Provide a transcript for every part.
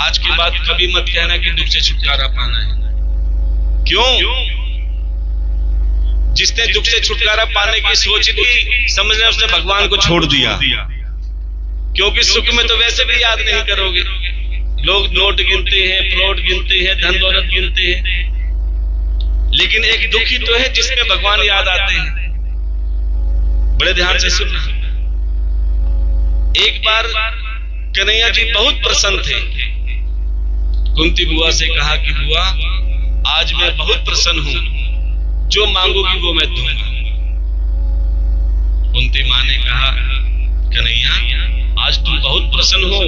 आज के बाद कभी मत कहना कि दुख से छुटकारा पाना है। क्यों? जिसने दुख से छुटकारा पाने की सोच ली, समझना उसने भगवान को छोड़ दिया। क्योंकि सुख में तो वैसे भी याद नहीं करोगे। लोग नोट गिनते हैं, प्लॉट गिनते हैं, धन दौलत गिनते हैं, लेकिन एक दुखी तो है जिसमें भगवान याद आते हैं। बड़े ध्यान से सुनना। एक बार कन्हैया जी बहुत प्रसन्न थे। कुंती बुआ से कहा कि बुआ, आज मैं बहुत प्रसन्न हूं, जो मांगोगी वो मैं दूंगा। कुंती मां ने कहा, कन्हैया आज तुम बहुत प्रसन्न हो?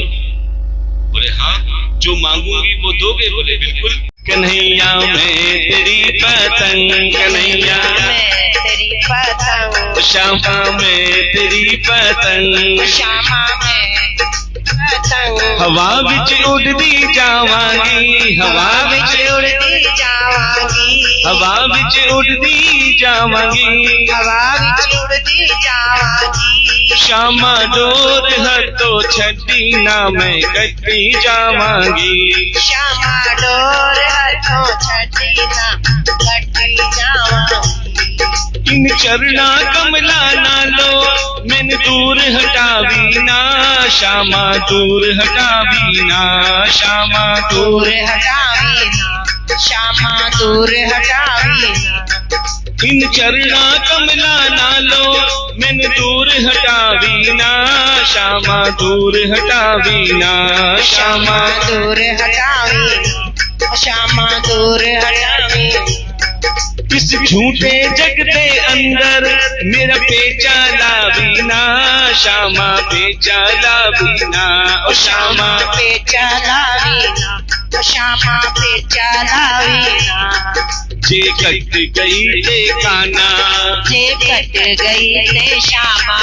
बोले हाँ, जो मांगूंगी वो दोगे? बोले बिल्कुल। कन्हैया मैं तेरी पतंग, कन्हैया मैं तेरी पतंग, श्यामा मैं तेरी पतंग, श्यामा मैं पतंग, हवा विच उड़दी जावांगी, हवा विच उड़ती जावांगी, हवा विच उड़दी जावांगी, हवा विच उड़ती जावांगी। श्यामा डोर हथों छड्डी ना मैं कटी जावांगी, श्यामा डोर हथों छड्डी ना कटी जावांगी। इन चरना कमला नालो मैन दूर हटावी ना, श्यामा दूर हटावी ना, श्यामा दूर हटावी ना, श्यामा दूर हटावी ना। इन चरना कमला नालो मैन दूर हटावी ना, श्यामा दूर हटावी ना, श्यामा दूर हटावी ना, श्यामा दूर हटावी ना। इस झूठे जग दे अंदर मेरा पेचा लावी ना, श्यामा पेचा लावी ना, ओ श्यामा पेचा लावी ना, श्यामा पेचा लावी ना। जे कट गई ते काना, जे कट गई ते श्यामा,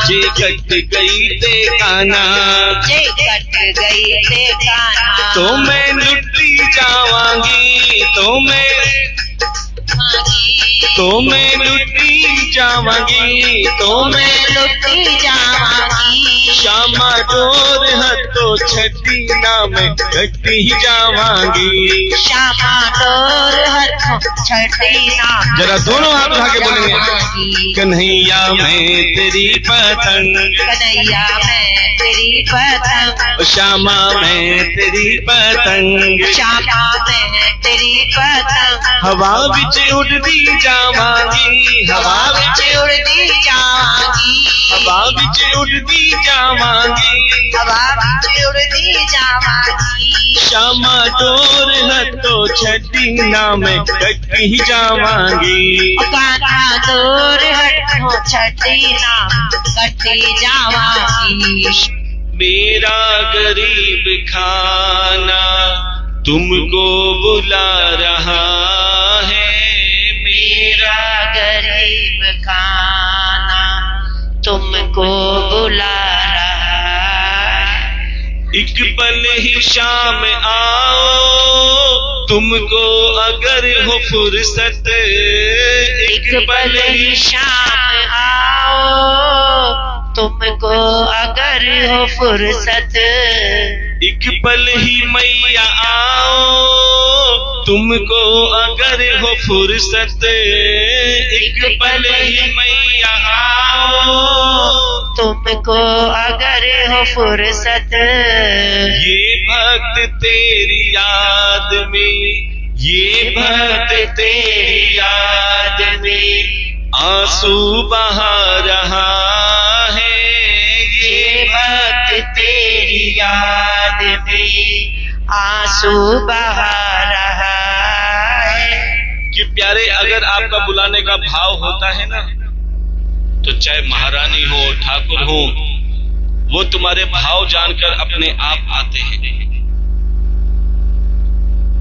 जे कट गई ते काना, जे कट गई ते काना। तो मैं लुटी जावांगी, तो मैं लुटी जावांगी, तो मैं लुटी जावांगी। श्यामा डोर हथों छड्डी ना मैं कटी जावांगी, श्यामा डोर हथों छड्डी ना। जरा दोनों हाथ उठा के बोलेंगे, कन्हैया मैं तेरी पतंग, कन्हैया मैं तेरी पतंग, श्यामा मैं तेरी पतंग, श्यामा मैं तेरी पतंग। हवा विच उड़दी जावांगी, हवा विच उड़ती जावांगी, हवा विच उड़दी जावांगी, हवा विच उड़ती जावांगी। श्यामा डोर हथों छड्डी ना मैं कटी जावांगी, कान्हा डोर हथों छड्डी ना कटी जावांगी। मेरा गरीब खाना तुमको बुला रहा है, मेरा गरीब खाना तुमको बुला रहा है। एक पल ही शाम आओ तुमको अगर हो फुर्सत, एक पल ही शाम आओ तुमको अगर हो फुर्सत। एक पल ही मैया आओ तुमको अगर हो फुर्सत, एक पल ही मैया आओ तुमको अगर हो फुर्सत। ये भक्त तेरी याद में, ये भक्त तेरी याद में आंसू बहा रहा है, ये भक्त तेरी याद में आंसू बहा रहा है। कि प्यारे, अगर आपका बुलाने का भाव होता है ना, तो चाहे महारानी हो ठाकुर हो, वो तुम्हारे भाव जानकर अपने आप आते हैं।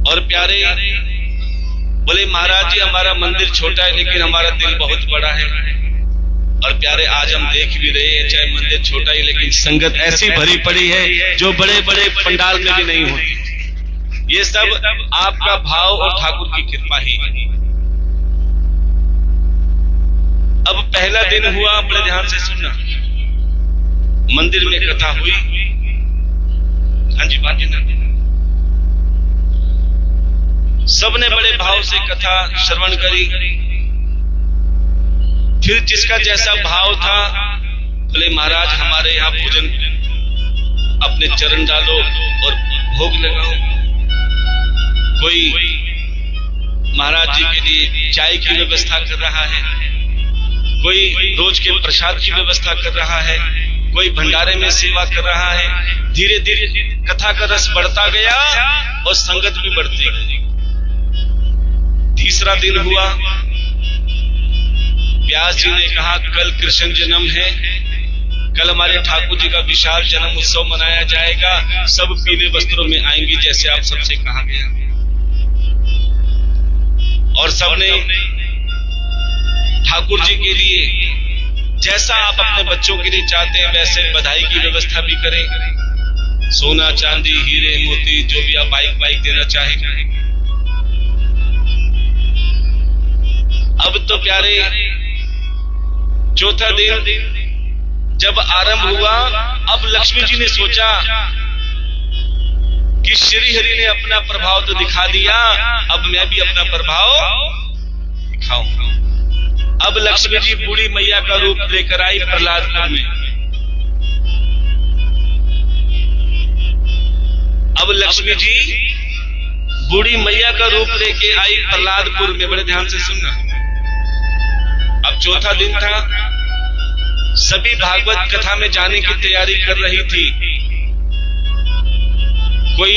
और प्यारे बोले, महाराज जी हमारा मंदिर छोटा है लेकिन हमारा दिल बहुत बड़ा है। और प्यारे, आज हम देख भी रहे हैं, चाहे मंदिर छोटा ही लेकिन संगत ऐसी भरी पड़ी है जो बड़े बड़े पंडाल में भी नहीं होती। ये सब आपका भाव और ठाकुर की कृपा ही। अब पहला दिन हुआ, बड़े ध्यान से सुनना। मंदिर में कथा हुई। हाँ जी, बात ना सबने बड़े भाव से कथा श्रवण करी। फिर जिसका जैसा भाव था, बोले महाराज हमारे यहाँ भोजन, अपने चरण डालो और भोग लगाओ। कोई महाराज जी के लिए चाय की व्यवस्था कर रहा है, कोई रोज के प्रसाद की व्यवस्था कर रहा है, कोई भंडारे में सेवा कर रहा है। धीरे धीरे कथा का रस बढ़ता गया और संगत भी बढ़ती गई। तीसरा दिन हुआ, व्यास जी ने कहा कल कृष्ण जन्म है, कल हमारे ठाकुर जी का विशाल जन्म उत्सव मनाया जाएगा, सब पीले वस्त्रों में आएंगे जैसे आप सबसे कहा गया। और सबने ठाकुर जी के लिए जैसा आप अपने बच्चों के लिए चाहते हैं वैसे बधाई की व्यवस्था भी करें। सोना चांदी हीरे मोती जो भी आप बाइक देना चाहें। अब तो प्यारे चौथा दिन जब आरंभ हुआ, अब लक्ष्मी जी ने सोचा कि श्री हरि ने अपना प्रभाव तो दिखा दिया, अब मैं भी अपना प्रभाव दिखाऊंगा। अब लक्ष्मी जी बूढ़ी मैया का रूप लेकर आई प्रहलादपुर में। अब लक्ष्मी जी बूढ़ी मैया का रूप लेके आई प्रहलादपुर में। बड़े ध्यान से सुनना। अब चौथा दिन था, सभी भागवत कथा में जाने की तैयारी कर रही थी। कोई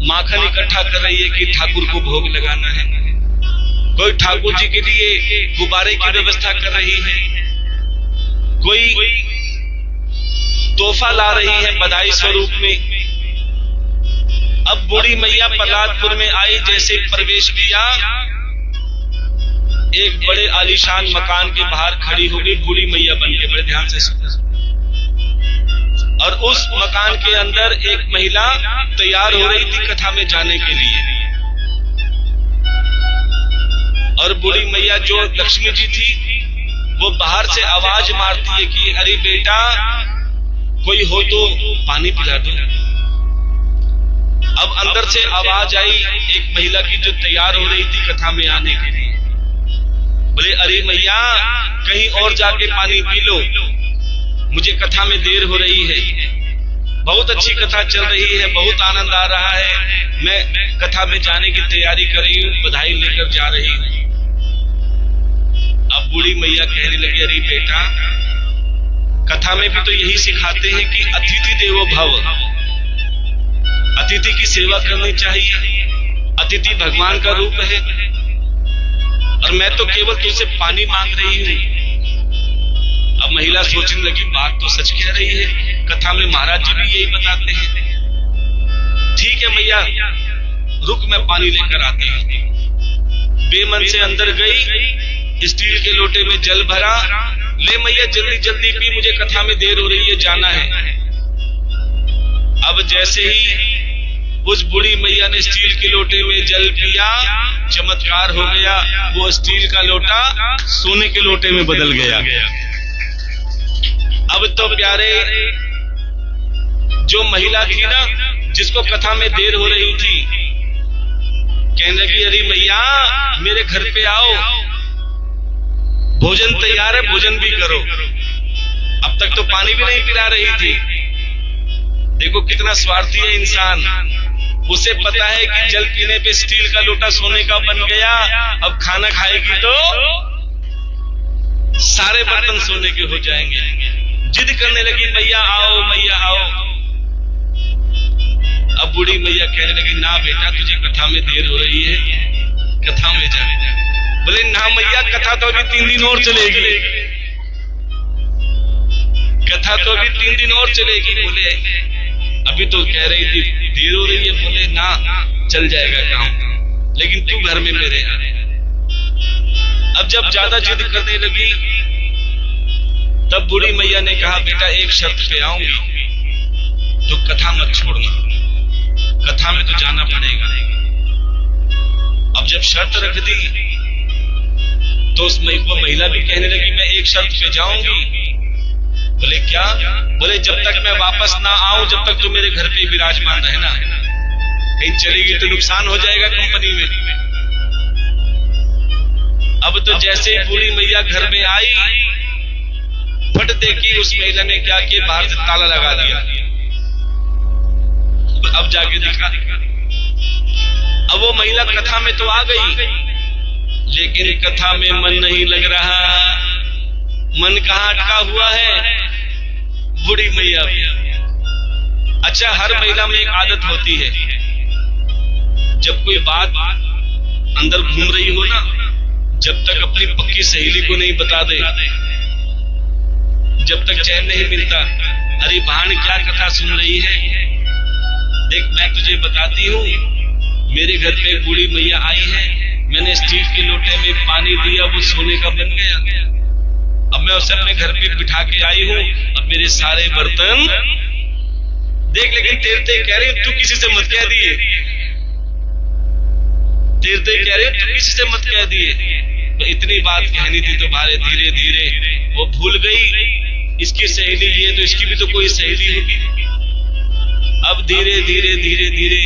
माखन इकट्ठा कर रही है कि ठाकुर को भोग लगाना है, कोई ठाकुर जी के लिए गुब्बारे की व्यवस्था कर रही है, कोई तोहफा ला रही है बधाई स्वरूप में। अब बूढ़ी मैया प्रहलादपुर में आई, जैसे प्रवेश किया, एक बड़े आलीशान मकान के बाहर खड़ी हो गई बूढ़ी मैया बन के। बड़े ध्यान से सुनो। और उस मकान के अंदर एक महिला तैयार हो रही थी कथा में जाने के लिए। और बूढ़ी मैया जो लक्ष्मी जी थी, वो बाहर से आवाज मारती है कि अरे बेटा कोई हो तो पानी पिला दो। अब अंदर से आवाज आई एक महिला की जो तैयार हो रही थी कथा में आने के लिए। बोले अरे मैया कहीं और जाके पानी पी लो, मुझे कथा में देर हो रही है। बहुत अच्छी कथा चल रही है, बहुत आनंद आ रहा है, मैं कथा में जाने की तैयारी कर रही हूँ, बधाई लेकर जा रही हूँ। अब बूढ़ी मैया कहने लगी अरे बेटा कथा में भी तो यही सिखाते हैं कि अतिथि देवो भव, अतिथि की सेवा करनी चाहिए, अतिथि भगवान का रूप है, और मैं तो केवल तुझसे पानी मांग रही हूँ। अब महिला सोचने लगी बात तो सच कह रही है, कथा में महाराज जी भी यही बताते हैं। ठीक है मैया रुक, मैं पानी लेकर आती हूँ। बेमन से अंदर गई, स्टील के लोटे में जल भरा, ले मैया जल्दी जल्दी पी, मुझे कथा में देर हो रही है, जाना है। अब जैसे ही उस बूढ़ी मैया ने स्टील के लोटे में जल पिया, चमत्कार हो गया, वो स्टील का लोटा सोने के लोटे में बदल गया। अब तो प्यारे जो महिला थी ना, जिसको कथा में देर हो रही थी, कहने लगी अरे मैया मेरे घर पे आओ, भोजन तैयार है, भोजन भी करो। अब तक तो पानी भी नहीं पिला रही थी। देखो कितना स्वार्थी है इंसान, उसे पता है कि जल पीने पे स्टील का लोटा सोने का बन गया, अब खाना खाएगी तो सारे बर्तन सोने के हो जाएंगे। जिद करने लगी मैया आओ मैया आओ। अब बूढ़ी मैया कहने लगी ना बेटा तुझे कथा में देर हो रही है, कथा में जा। बोले ना मैया कथा तो अभी 3 दिन और चलेगी, कथा तो अभी 3 दिन और चलेगी। बोले अभी तो कह रही थी देर हो रही है। बोले ना चल जाएगा काम, लेकिन तू घर में मेरे आ। अब जब ज्यादा जिद करने लगी तब बूढ़ी मैया ने कहा बेटा एक शर्त पे आऊंगी, तो कथा मत छोड़ना, कथा में तो जाना पड़ेगा। अब जब शर्त रख दी तो उस महिला भी कहने लगी मैं एक शर्त पे जाऊंगी। बोले क्या? बोले जब तक मैं वापस ना आऊं, जब तक तू मेरे घर पे विराजमान रहना। कहीं चलेगी तो नुकसान हो जाएगा कंपनी में। अब तो जैसे बूढ़ी मैया घर में आई, फट देखी उस महिला ने क्या किया, बाहर से ताला लगा दिया। अब जाके देखा, अब वो महिला कथा में तो आ गई, लेकिन कथा में मन नहीं लग रहा। मन कहाँ अटका हुआ है? बूढ़ी मैया। अच्छा, हर महिला में एक आदत होती है, जब कोई बात अंदर घूम रही हो ना, जब तक अपनी पक्की सहेली को नहीं बता दे, जब तक चैन नहीं मिलता। अरे बहन क्या कथा सुन रही है, देख मैं तुझे बताती हूँ, मेरे घर पे एक बूढ़ी मैया आई है, मैंने स्टील के लोटे में पानी दिया, वो सोने का बन गया। अब मैं उसे अपने घर पे बिठा के आई हूँ, अब मेरे सारे बर्तन देख, लेकिन तेरते कह रही तू किसी से मत कह दिए, तेरते कह रही तू किसी से मत कह दिए। तो इतनी बात कहनी थी तो भारे धीरे धीरे वो भूल गई, इसकी सहेली ये तो इसकी भी तो कोई सहेली होगी। अब धीरे धीरे धीरे धीरे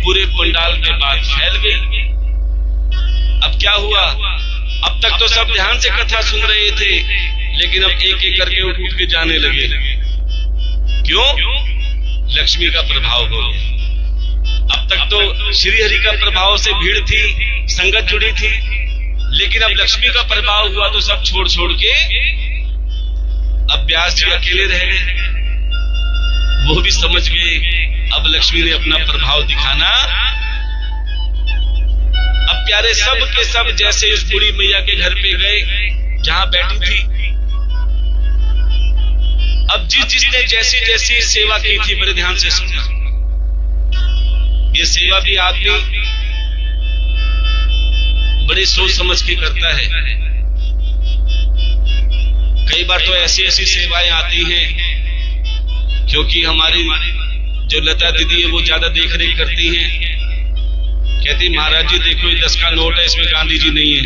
पूरे पंडाल में बात फैल गई। अब क्या हुआ, अब तक तो सब ध्यान से कथा सुन रहे थे, लेकिन अब एक एक करके उठ के जाने लगे। क्यों? लक्ष्मी का प्रभाव हो गया। अब तक तो श्री हरि का प्रभाव से भीड़ थी, संगत जुड़ी थी, लेकिन अब लक्ष्मी का प्रभाव हुआ तो सब छोड़ छोड़ के अब व्यास जी अकेले रह गए। वो भी समझ गए अब लक्ष्मी ने अपना प्रभाव दिखाना। अब प्यारे सब के सब जैसे उस बूढ़ी मैया के घर पे गए जहां बैठी थी। अब जिसने जैसी जैसी सेवा की थी, बड़े ध्यान से सुनना, ये सेवा भी आदमी बड़े सोच समझ के करता है। कई बार तो ऐसी ऐसी सेवाएं आती हैं, क्योंकि हमारी जो लता दीदी है वो ज्यादा देख रेख करती हैं, कहती महाराज जी देखो ये 10 का नोट है, इसमें गांधी जी नहीं है।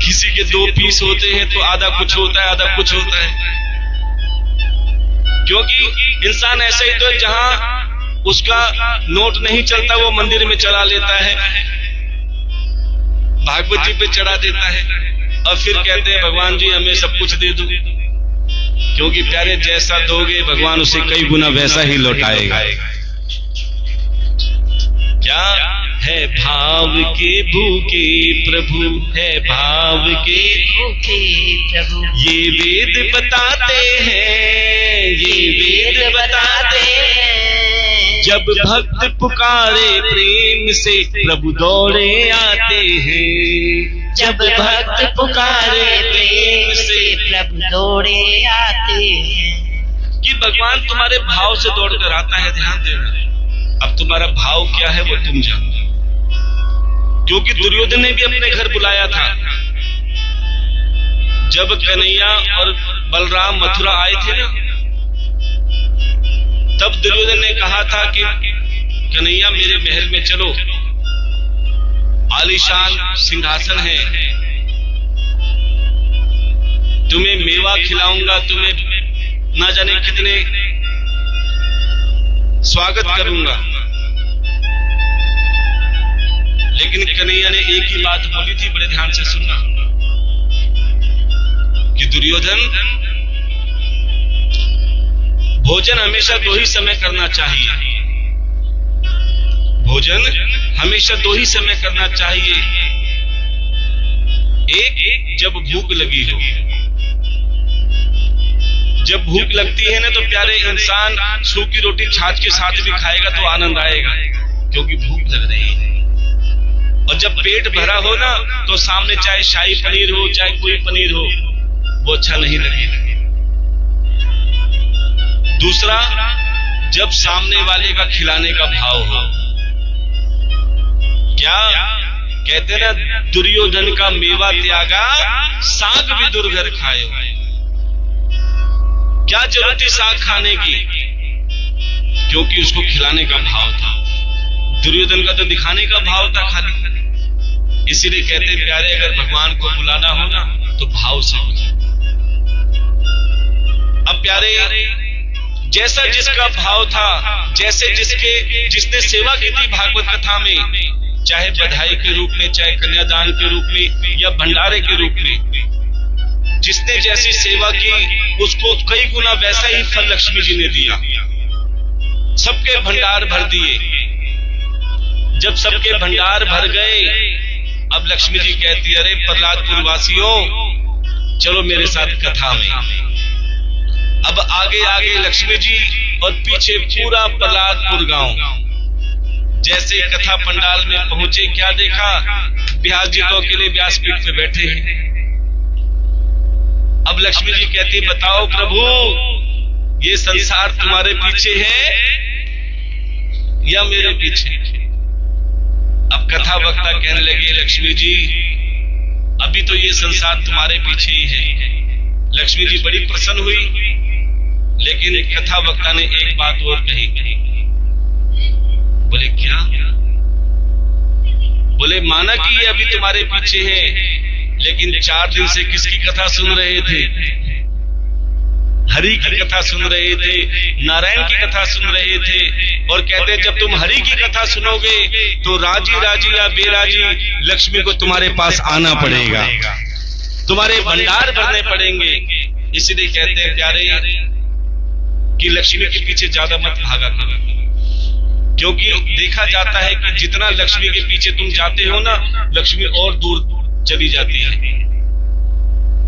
किसी के 2 पीस होते हैं तो आधा कुछ होता है, आधा कुछ होता है, क्योंकि इंसान ऐसा ही तो जहां उसका नोट नहीं चलता वो मंदिर में चला लेता है, भागवत जी पे चढ़ा देता है, और फिर कहते हैं भगवान जी हमें सब कुछ दे दो, क्योंकि प्यारे जैसा दोगे भगवान उसे कई गुना वैसा ही लौटाएगा। क्या है भाव के भूखे प्रभु, है भाव के भूखे प्रभु, ये वेद बताते हैं, ये वेद बताते हैं। जब भक्त पुकारे प्रेम से प्रभु दौड़े आते हैं, जब भक्त पुकारे प्रेम से प्रभु दौड़े आते हैं। कि भगवान तुम्हारे भाव से दौड़कर आता है, ध्यान देना। अब तुम्हारा भाव क्या है वो तुम जानो, क्योंकि दुर्योधन ने भी अपने घर बुलाया था। जब कन्हैया और बलराम मथुरा आए थे ना, तब दुर्योधन ने कहा था कि कन्हैया मेरे महल में चलो, आलीशान सिंहासन है, तुम्हें मेवा खिलाऊंगा, तुम्हें ना जाने कितने स्वागत करूंगा। लेकिन कन्हैया ने एक ही बात बोली थी, बड़े ध्यान से सुनना, कि दुर्योधन भोजन हमेशा 2 ही समय करना चाहिए, भोजन हमेशा 2 ही समय करना चाहिए। एक जब भूख लगी हो, जब भूख लगती है ना तो प्यारे इंसान सूखी रोटी छाछ के साथ भी खाएगा तो आनंद आएगा, क्योंकि भूख लग रही है। और जब पेट भरा हो ना तो सामने चाहे शाही पनीर हो चाहे कोई पनीर हो, वो अच्छा नहीं लगेगा। दूसरा, जब सामने वाले का खिलाने का भाव हो। क्या कहते ना, दुर्योधन का मेवा त्यागा, साग भी दुर्घर खाए। क्या जरूरत थी साग खाने की, क्योंकि उसको खिलाने का भाव था। दुर्योधन का तो दिखाने का भाव था खाली। इसीलिए कहते प्यारे, अगर भगवान को बुलाना हो ना तो भाव से बुलाओ। अब प्यारे जैसा जिसका भाव था, जैसे जिसने सेवा की थी भागवत कथा में, चाहे बधाई के रूप में, चाहे कन्यादान के रूप में या भंडारे के रूप में, जिसने जैसी सेवा की उसको कई गुना वैसा ही फल लक्ष्मी जी ने दिया। सबके भंडार भर दिए। जब सबके भंडार भर गए, अब लक्ष्मी जी कहती, अरे प्रहलादपुर वासियों चलो मेरे साथ कथा में। अब आगे आगे लक्ष्मी जी और पीछे पूरा प्रहलादपुर गांव। जैसे कथा पंडाल में पहुंचे, क्या देखा, व्यास जी तो अकेले व्यासपीठ पे बैठे हैं। अब लक्ष्मी जी कहती, बताओ प्रभु ये संसार तुम्हारे पीछे है या मेरे पीछे? अब कथा वक्ता कहने लगे, लक्ष्मी जी अभी तो ये संसार तुम्हारे पीछे ही है। लक्ष्मी जी बड़ी प्रसन्न हुई, लेकिन कथा वक्ता ने एक बात और कही। बोले क्या? बोले माना कि ये अभी तुम्हारे पीछे है, लेकिन 4 दिन से किसकी कथा सुन रहे थे? हरि की कथा सुन रहे थे, नारायण की कथा सुन रहे थे। और कहते जब तुम हरि की कथा सुनोगे तो राजी राजी या बेराजी लक्ष्मी को तुम्हारे पास आना पड़ेगा, तुम्हारे भंडार भरने पड़ेंगे। इसलिए कहते हैं प्यारे कि लक्ष्मी के पीछे ज्यादा मत भागा करो, क्योंकि देखा जाता है कि जितना लक्ष्मी के पीछे तुम जाते हो ना, लक्ष्मी और दूर चली जाती है।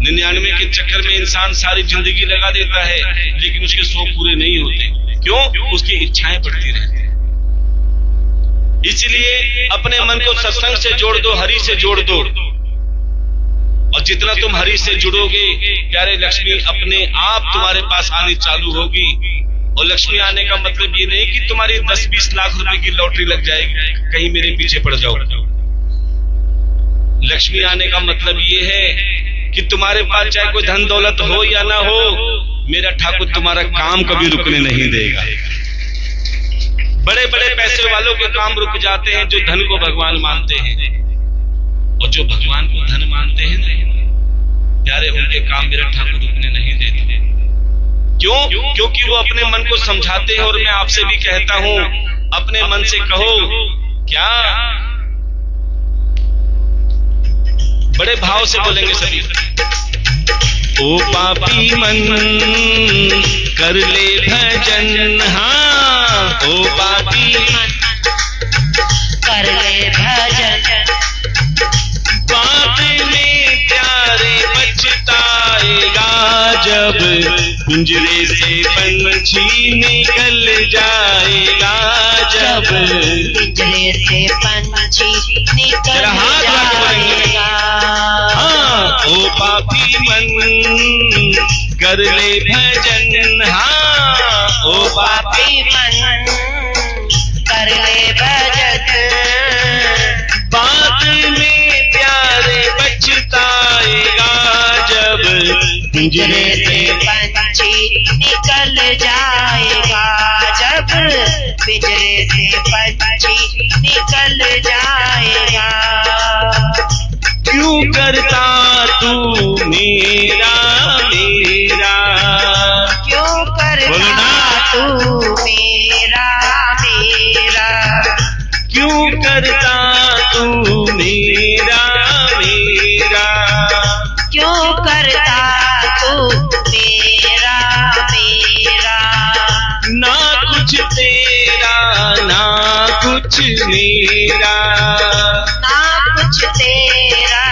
99 के चक्कर में इंसान सारी जिंदगी लगा देता है, लेकिन उसके शौक पूरे नहीं होते। क्यों? उसकी इच्छाएं बढ़ती रहती हैं। इसलिए अपने मन को सत्संग से जोड़ दो, हरि से जोड़ दो, और जितना तुम हरि से जुड़ोगे प्यारे, लक्ष्मी अपने आप तुम्हारे पास आनी चालू होगी। और लक्ष्मी आने का मतलब ये नहीं कि तुम्हारी 10-20 लाख रुपए की लॉटरी लग जाएगी, कहीं मेरे पीछे पड़ जाओ। लक्ष्मी आने का मतलब ये है कि तुम्हारे पास चाहे कोई धन दौलत हो या ना हो, मेरा ठाकुर तुम्हारा काम कभी रुकने नहीं देगा। बड़े बड़े पैसे वालों के काम रुक जाते हैं जो धन को भगवान मानते हैं, और जो भगवान को धन मानते हैं ना प्यारे, उनके काम मेरा ठाकुर रुकने नहीं देते। क्यों? क्योंकि वो अपने मन को समझाते हैं। और मैं आपसे भी कहता हूं, अपने मन से कहो क्या, बड़े भाव से बोलेंगे सभी। ओ पापी मन कर ले भजन, हाँ ओ पापी मन कर ले भजन, बाद में प्यारे पछताएगा जब पिंजरे से पंछी निकल जाएगा। जब पिंजरे से पंछी निकल जाएगा। हाँ ओ पापी मन कर ले भजन, हाँ ओ पापी मन कर ले भजन, बाद में प्यारे पछताएगा जब पिंजरे से पंछी निकल जाएगा। जब पिंजरे से पंछी निकल जाएगा। क्यों करता तू मेरा मेरा, क्यों करता तू मेरा मेरा, क्यों करता तू मेरा मेरा, क्यों करता तू मेरा मेरा। ना कुछ तेरा ना कुछ मेरा, ना कुछ तेरा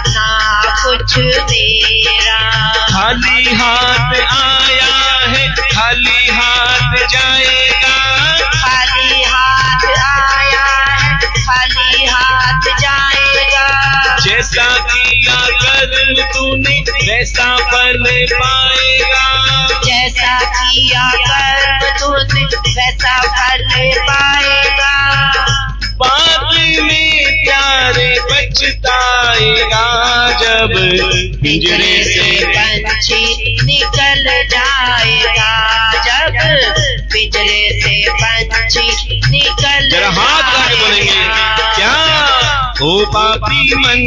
ना कुछ मेरा। खाली हाथ आया है खाली हाथ जाएगा, खाली हाथ आया है खाली हाथ जाएगा। जैसा किया कर्म तूने वैसा फल पाएगा, जैसा किया कर्म तूने वैसा फल पाएगा। बाद में प्यारे पछताएगा जब पिंजरे से पंछी निकल जाएगा। जब पिंजरे से पंछी निकल जरा हाथ आगे बोलेंगे क्या, ओ पापी मन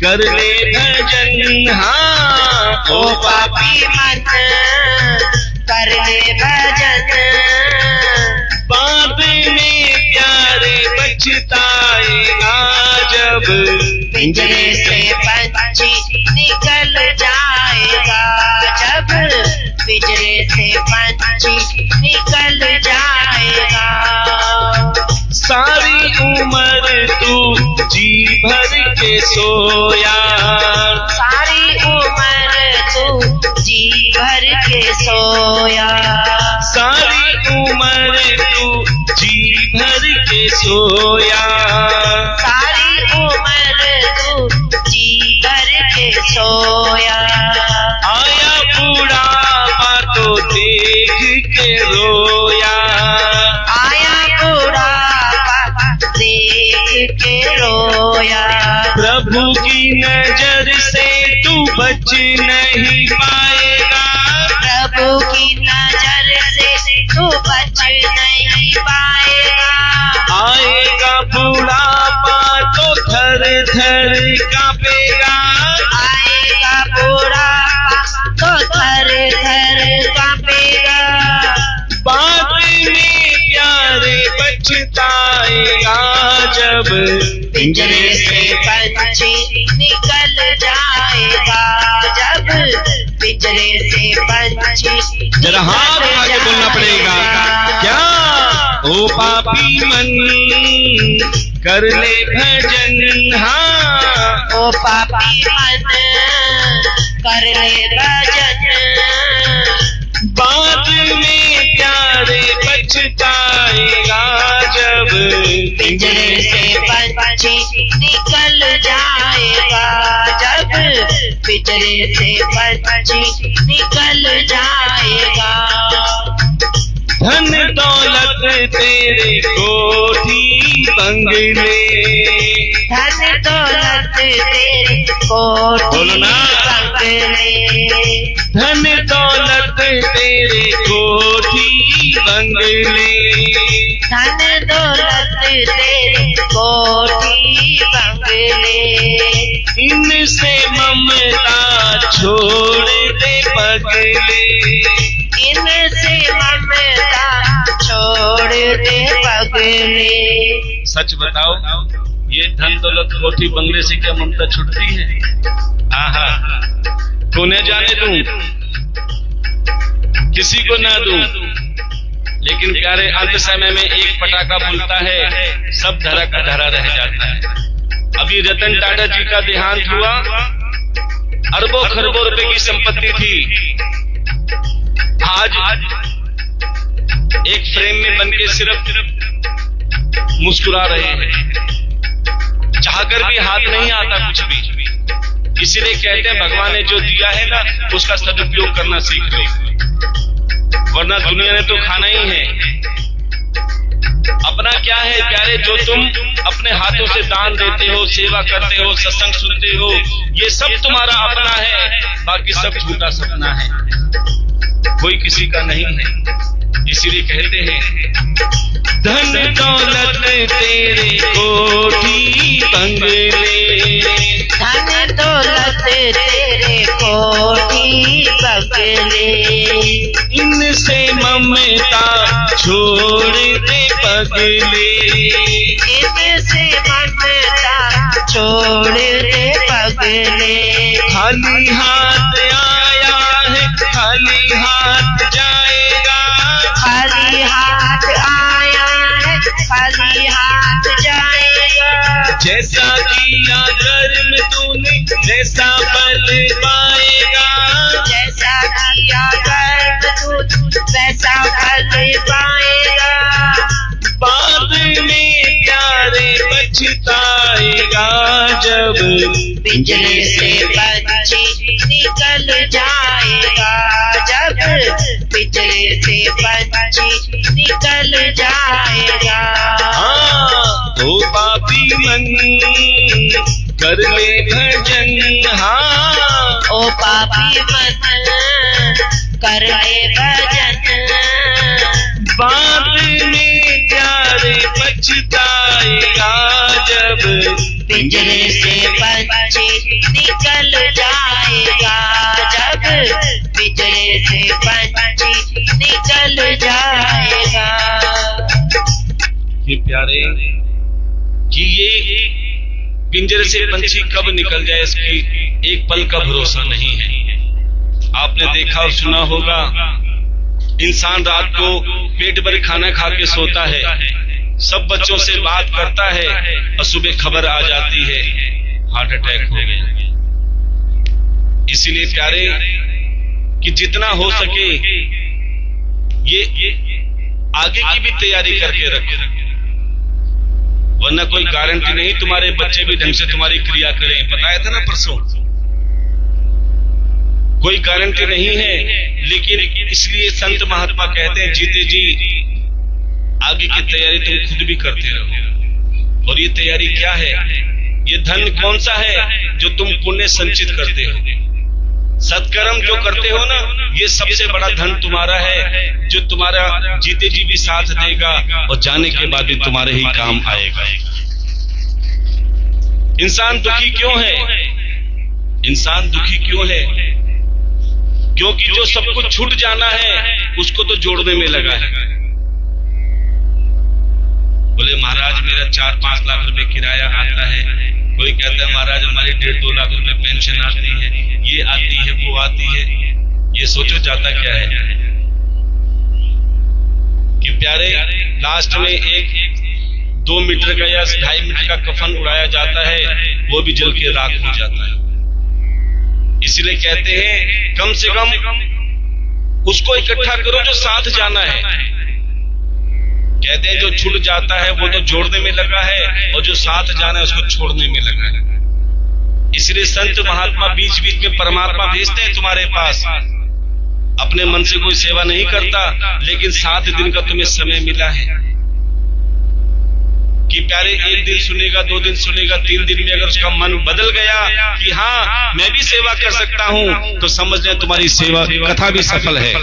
कर ले भजन, हाँ ओ पापी मन कर ले भजन। बाद में प्यारे पछताएगा जब पिंजरे से पंछी निकल जाएगा, जब पिंजरे से पंछी निकल जाएगा। सारी उम्र तू जी भर के सोया, सारी उम्र तू जी भर के सोया, सारी उम्र तू जी भर के सोया, सारी उम्र तू जी भर के सोया। आया बुढ़ापा तो देख के रोया, आया बुढ़ापा देख के रोया। प्रभु की नजर से तू बच नहीं पाएगा, प्रभु की नजर से तू बच नहीं पाएगा। आएगा बुढ़ापा तो थर थर कांपेगा, आएगा बुढ़ापा तो थर थर कांपेगा। बाद में प्यारे पछताएगा जब पिंजरे से पंछी निकल जाएगा, जब पिंजरे से पंछी जरा हाथ उठा के बोलना पड़ेगा। क्या ओ पापी मन कर ले भजन, हाँ ओ पापी मन कर ले भजन। बाद में प्यारे पछताएगा जब पिंजरे से पंछी निकल जाएगा, जब पिंजरे से पंछी निकल जाएगा। धन दौलत तेरे कोठी बंगले, धन दौलत तेरे कोठी बोलो ना। बंगले, धन दौलत तेरे कोठी बंगले, धन दौलत तेरे कोठी बंगले। इनसे ममता छोड़ दे पगले, इनसे ममता छोड़ दे पगले। सच बताओ ये धन दौलत कोठी बंगले से क्या ममता छुटती है? आहा, कोने जाने दूं, किसी को ना दूं, लेकिन प्यारे अंत समय में एक पटाखा फूलता है, सब धरा का धरा रह जाता है। अभी रतन टाटा जी का देहांत हुआ, अरबों खरबों रुपए की संपत्ति थी, आज एक फ्रेम में बन के सिर्फ मुस्कुरा रहे हैं, चाहकर भी हाथ नहीं आता कुछ भी। इसीलिए कहते हैं भगवान ने जो दिया है ना उसका सदुपयोग करना सीख लो, वरना दुनिया ने तो खाना ही है। अपना क्या है प्यारे, जो तुम अपने हाथों से दान देते हो, सेवा करते हो, सत्संग सुनते हो, ये सब तुम्हारा अपना है, बाकी सब झूठा सपना है, कोई किसी का नहीं है। इसीलिए कहते हैं धन दौलत तेरे कोठी बंगले, धन दौलत तेरे कोठी बंगले। इनसे ममता छोड़ दे पगले, इनसे ममता छोड़ दे पगले। खाली हाथ आया है खाली हाथ जाएगा, खाली हाथ आया है खाली हाथ जाएगा। जैसा किया कर्म तूने वैसा फल पाएगा, जैसा किया कर्म तू वैसा फल पाएगा। बाद में प्यारे पछताएगा जब पिंजरे से पंछी निकल जाएगा, जब पिंजरे से पंछी निकल जाएगा। हाँ तो पापी मन कर ले भजन, हाँ ओ पापी मन कर ले भजन। बाद में प्यारे पछताएगा जब पिंजरे से पंछी निकल जाएगा, जब पिंजरे से पंछी प्यारे कि ये पिंजरे से पंछी कब निकल जाए इसकी एक पल का भरोसा नहीं है। आपने देखा और सुना होगा, इंसान रात को पेट भर खाना खा के सोता है, सब बच्चों से बात करता है और सुबह खबर आ जाती है हार्ट अटैक हो गया। इसीलिए प्यारे कि जितना हो सके ये आगे की भी तैयारी करके रखो, वरना कोई गारंटी नहीं तुम्हारे बच्चे भी ढंग से तुम्हारी क्रिया करें। बताया था ना परसों, कोई गारंटी नहीं है। लेकिन इसलिए संत महात्मा कहते हैं जीते जी आगे की तैयारी तुम खुद भी करते रहो। और ये तैयारी क्या है? ये धन कौन सा है जो तुम पुण्य संचित करते हो, सत्कर्म जो करते हो ना, ये सबसे बड़ा धन तुम्हारा है जो तुम्हारा जीते जी भी साथ देगा और जाने के बाद भी तुम्हारे ही काम आएगा। इंसान दुखी क्यों है? इंसान दुखी क्यों है? क्योंकि जो सब कुछ छूट जाना है उसको तो जोड़ने में लगा है। बोले महाराज मेरा 4-5 लाख रुपए किराया आता है, कोई कहता है महाराज हमारी 1.5-2 लाख रुपए पेंशन आती है, ये आती है वो आती है। ये सोचो जाता क्या है कि प्यारे लास्ट में 1-2 मीटर का या 2.5 मीटर का कफन उड़ाया जाता है, वो भी जल के राख हो जाता है। इसलिए कहते हैं कम से कम उसको इकट्ठा करो जो साथ जाना है। कहते हैं जो छूट जाता है वो तो जोड़ने में लगा है और जो साथ जाना है उसको छोड़ने में लगा है। इसलिए संत महात्मा बीच बीच में परमात्मा भेजते हैं तुम्हारे पास। अपने मन से कोई सेवा नहीं करता, लेकिन 7 दिन का तुम्हें समय मिला है कि प्यारे 1 दिन सुनेगा, 2 दिन सुनेगा, 3 दिन में अगर उसका मन बदल गया कि हाँ मैं भी सेवा कर सकता हूं, तो समझ लें तुम्हारी सेवा कथा भी सफल है।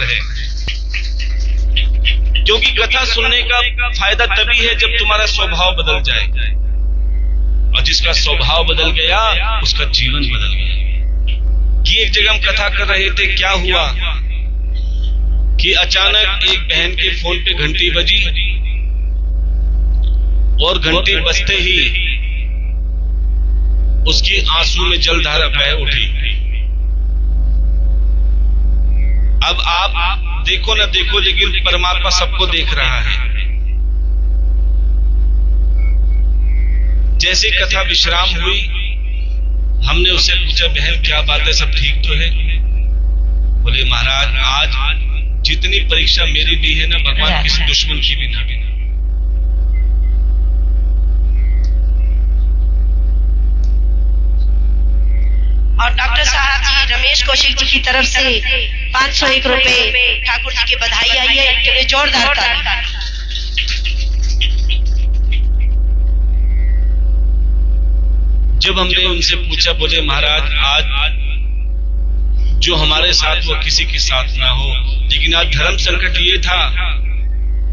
क्योंकि कथा सुनने का फायदा तभी है जब तुम्हारा स्वभाव बदल जाए, और जिसका स्वभाव बदल गया उसका जीवन बदल गया। कि एक जगह हम कथा कर रहे थे, क्या हुआ कि अचानक एक बहन के फोन पे घंटी बजी और घंटी बजते ही उसकी आंसू में जलधारा बह उठी। अब आप देखो ना देखो, लेकिन परमात्मा सबको देख रहा है। जैसे कथा विश्राम हुई, हमने उससे पूछा बहन क्या बात है, सब ठीक तो है? बोले महाराज आज जितनी परीक्षा मेरी भी है ना, भगवान किसी दुश्मन की भी ना। और डॉक्टर साहब जी रमेश कौशिक जी की तरफ से 501 रुपए ठाकुर जी की बधाई आई है, इनके लिए जोरदार ताली। जब हमने उनसे पूछा, बोले महाराज आज जो हमारे साथ वो किसी के साथ ना हो, लेकिन आज धर्म संकट ये था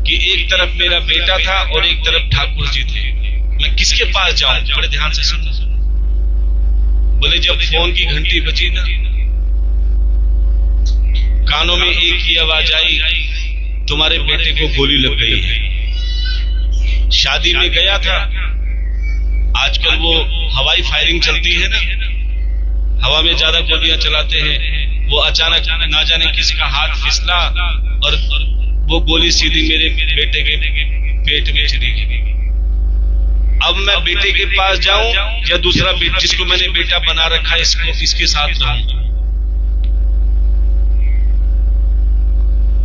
कि एक तरफ मेरा बेटा था और एक तरफ ठाकुर जी थे, मैं किसके पास जाऊं? बड़े ध्यान से सुनना। बोले जब फोन की घंटी बजी ना, कानों में एक ही आवाज आई, तुम्हारे बेटे को गोली लग गई है। शादी में गया था, आजकल वो हवाई फायरिंग चलती है ना, हवा में ज्यादा गोलियां चलाते हैं। वो अचानक ना जाने किसका हाथ फिसला और वो गोली सीधी मेरे बेटे के पेट में चली गई। अब मैं बेटे के पास जाऊं या दूसरा बेटा जिसको मैंने बेटा बना रखा है इसके साथ रहूं?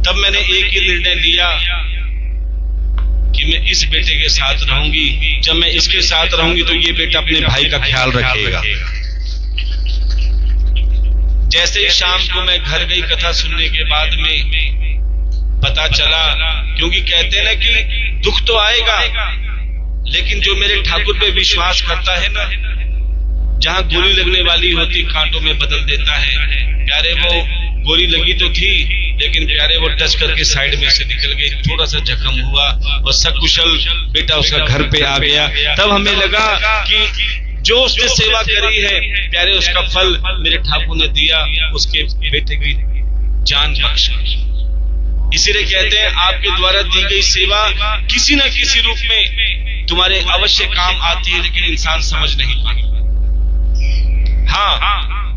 तब मैंने एक ही निर्णय लिया कि मैं इस बेटे के साथ रहूंगी। जब मैं इसके साथ रहूंगी तो ये बेटा अपने भाई का ख्याल रखेगा। जैसे ही शाम को मैं घर गई, कथा सुनने के बाद में पता चला, क्योंकि कहते हैं ना कि दुख तो आएगा, लेकिन जो मेरे ठाकुर पे विश्वास करता है ना, जहां गोली लगने वाली होती कांटों में बदल देता है। प्यारे वो गोली लगी तो थी, लेकिन प्यारे वो टच करके साइड में से निकल गई, थोड़ा सा जख्म हुआ और सकुशल बेटा उसका घर पे आ गया। तब हमें लगा कि जो उसने सेवा करी है प्यारे, उसका फल मेरे ठाकुर ने दिया, उसके बेटे की जान बख्शा। इसीलिए कहते हैं आपके द्वारा दी गई सेवा किसी न किसी रूप में तुम्हारे अवश्य काम आती है, लेकिन इंसान समझ नहीं पाता। हाँ,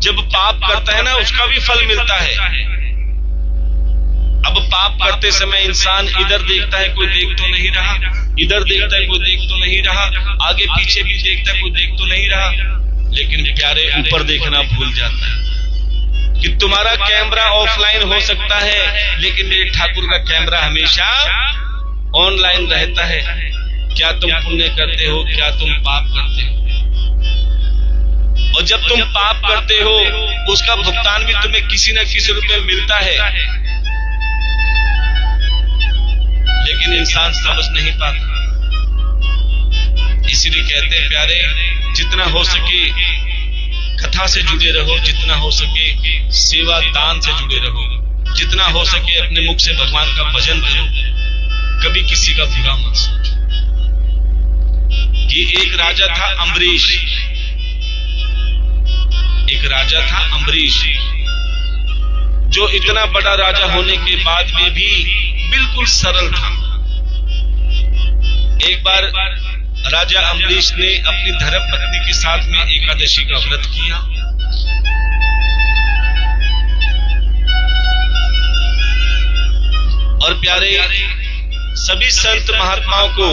जब पाप करता है ना उसका भी फल मिलता है। अब पाप करते समय इंसान इधर देखता है कोई देख तो नहीं रहा, इधर देखता है कोई देख तो नहीं रहा, आगे पीछे भी देखता है कोई देख तो नहीं रहा, लेकिन प्यारे ऊपर देखना भूल जाता है कि तुम्हारा कैमरा ऑफलाइन हो सकता है, लेकिन मेरे ठाकुर का कैमरा हमेशा ऑनलाइन रहता है। क्या तुम पुण्य करते हो, क्या तुम पाप करते हो? और जब तुम पाप करते हो उसका भुगतान भी तुम्हें किसी न किसी रूप में मिलता है, लेकिन इंसान समझ नहीं पाता। इसीलिए कहते हैं प्यारे, जितना हो सके कथा से जुड़े रहो, जितना हो सके सेवा दान से जुड़े रहो, जितना हो सके अपने मुख से भगवान का भजन करो, कभी किसी का बुरा मत सोचो। ये एक राजा था अम्बरीश, एक राजा था अम्बरीश, जो इतना बड़ा राजा होने के बाद में भी बिल्कुल सरल था। एक बार राजा अम्बरीश ने अपनी धर्मपत्नी के साथ में एकादशी का व्रत किया। और प्यारे, सभी संत महात्माओं को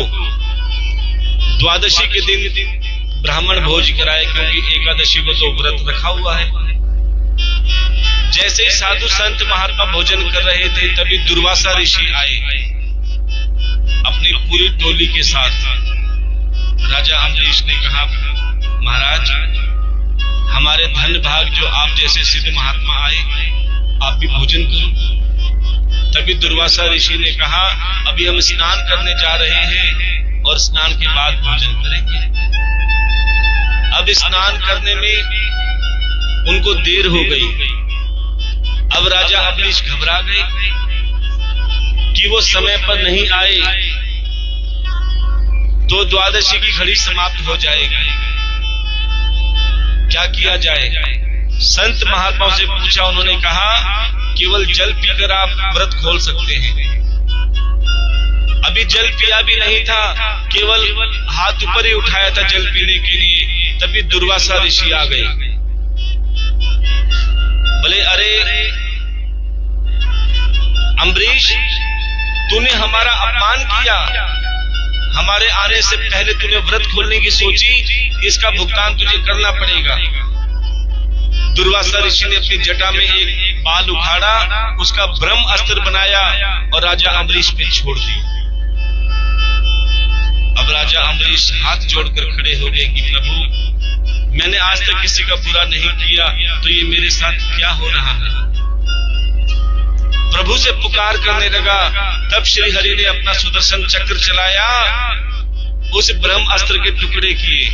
द्वादशी के दिन ब्राह्मण भोज कराए, क्योंकि एकादशी को तो व्रत रखा हुआ है। जैसे ही साधु संत महात्मा भोजन कर रहे थे, तभी दुर्वासा ऋषि आए अपनी पूरी टोली के साथ। राजा अम्बरीश ने कहा, महाराज, हमारे धन भाग जो आप जैसे सिद्ध महात्मा आए, आप भी भोजन करो। तभी दुर्वासा ऋषि ने कहा, अभी हम स्नान करने जा रहे हैं और स्नान के बाद भोजन करेंगे। अब स्नान करने में उनको देर हो गई। अब राजा अम्बरीश घबरा गए कि वो समय पर नहीं आए तो द्वादशी की घड़ी समाप्त हो जाएगी, क्या किया जाए? संत महात्माओं से पूछा, उन्होंने कहा, केवल जल पीकर आप व्रत खोल सकते हैं। अभी जल पिया भी नहीं था, केवल हाथ ऊपर ही उठाया था जल पीने के लिए, तभी दुर्वासा ऋषि आ गए। बोले, अरे अम्बरीश, तूने हमारा अपमान किया, हमारे आने से पहले तूने व्रत खोलने की सोची, इसका भुगतान तुझे करना पड़ेगा। दुर्वासा ऋषि ने अपनी जटा में एक बाल उखाड़ा, उसका ब्रह्म अस्त्र बनाया और राजा अम्बरीश पे छोड़ दिया। अब राजा अम्बरीश हाथ जोड़कर खड़े हो गए कि प्रभु, मैंने आज तक किसी का बुरा नहीं किया, तो ये मेरे साथ क्या हो रहा है? प्रभु से पुकार करने लगा। तब श्री हरि ने अपना सुदर्शन चक्र चलाया, उस ब्रह्म अस्त्र के टुकड़े किए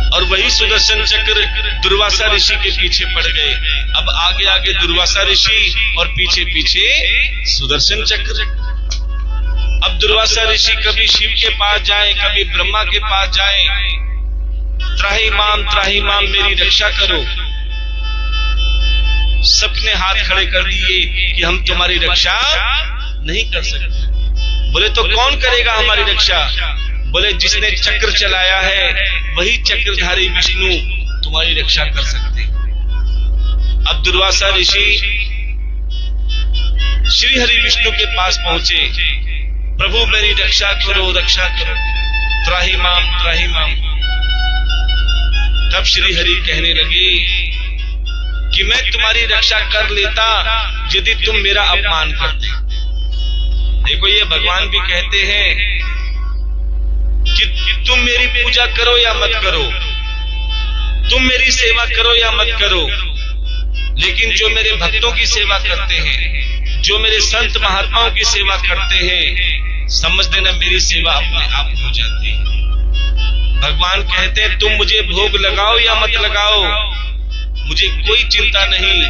और वही सुदर्शन चक्र दुर्वासा ऋषि के पीछे पड़ गए। अब आगे आगे दुर्वासा ऋषि और पीछे पीछे सुदर्शन चक्र। अब दुर्वासा ऋषि कभी शिव के पास जाएं, कभी ब्रह्मा के पास जाएं, त्राहि माम मेरी रक्षा करो। सबने हाथ खड़े कर दिए कि हम तुम्हारी रक्षा नहीं कर सकते। बोले, तो कौन करेगा हमारी रक्षा? बोले, जिसने चक्र चलाया है वही चक्रधारी विष्णु तुम्हारी रक्षा कर सकते। अब दुर्वासा ऋषि श्री हरि विष्णु के पास पहुंचे, प्रभु मेरी रक्षा करो, रक्षा करो, त्राहि माम। तब श्री हरि कहने लगे कि मैं तुम्हारी रक्षा कर लेता यदि तुम मेरा अपमान करते। देखो, ये भगवान भी कहते हैं कि तुम मेरी पूजा करो या मत करो, तुम मेरी सेवा करो या मत करो, लेकिन जो मेरे भक्तों की सेवा करते हैं, जो मेरे संत महात्माओं की सेवा करते हैं, समझ लेना मेरी सेवा अपने आप हो जाती है। भगवान कहते हैं, तुम मुझे भोग लगाओ या मत लगाओ, मुझे कोई चिंता नहीं,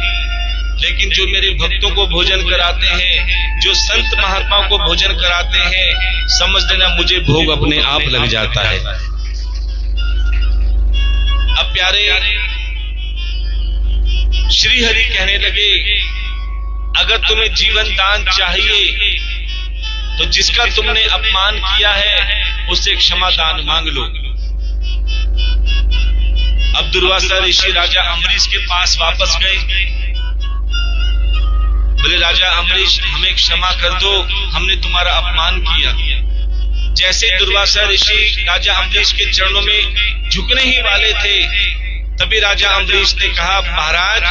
लेकिन जो मेरे भक्तों को भोजन कराते हैं, जो संत महात्माओं को भोजन कराते हैं, समझ लेना मुझे भोग अपने आप लग जाता है। अब प्यारे, श्रीहरि कहने लगे, अगर तुम्हें जीवन दान चाहिए तो जिसका तुमने अपमान किया है उससे क्षमा दान मांग लो। अब दुर्वासा ऋषि राजा अम्बरीश के पास वापस गए। बोले, राजा अम्बरीश, हमें क्षमा कर दो, हमने तुम्हारा अपमान किया। जैसे दुर्वासा ऋषि राजा अम्बरीश के चरणों में झुकने ही वाले थे, तभी राजा अम्बरीश ने कहा, महाराज,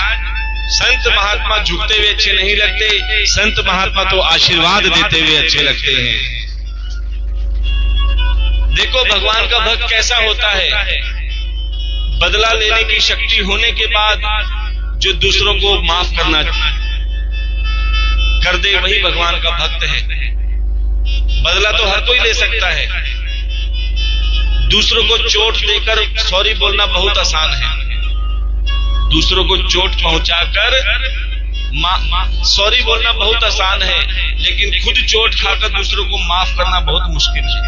संत महात्मा झुकते हुए अच्छे नहीं लगते, संत महात्मा तो आशीर्वाद देते हुए अच्छे लगते हैं। देखो भगवान का भक्त कैसा होता है। बदला लेने की शक्ति होने के बाद जो दूसरों को माफ करना कर दे, वही भगवान का भक्त है। बदला तो हर कोई ले सकता है। दूसरों को चोट देकर सॉरी बोलना बहुत आसान है। दूसरों को चोट पहुंचाकर सॉरी बोलना बहुत आसान है, लेकिन खुद चोट खाकर दूसरों को माफ करना बहुत मुश्किल है।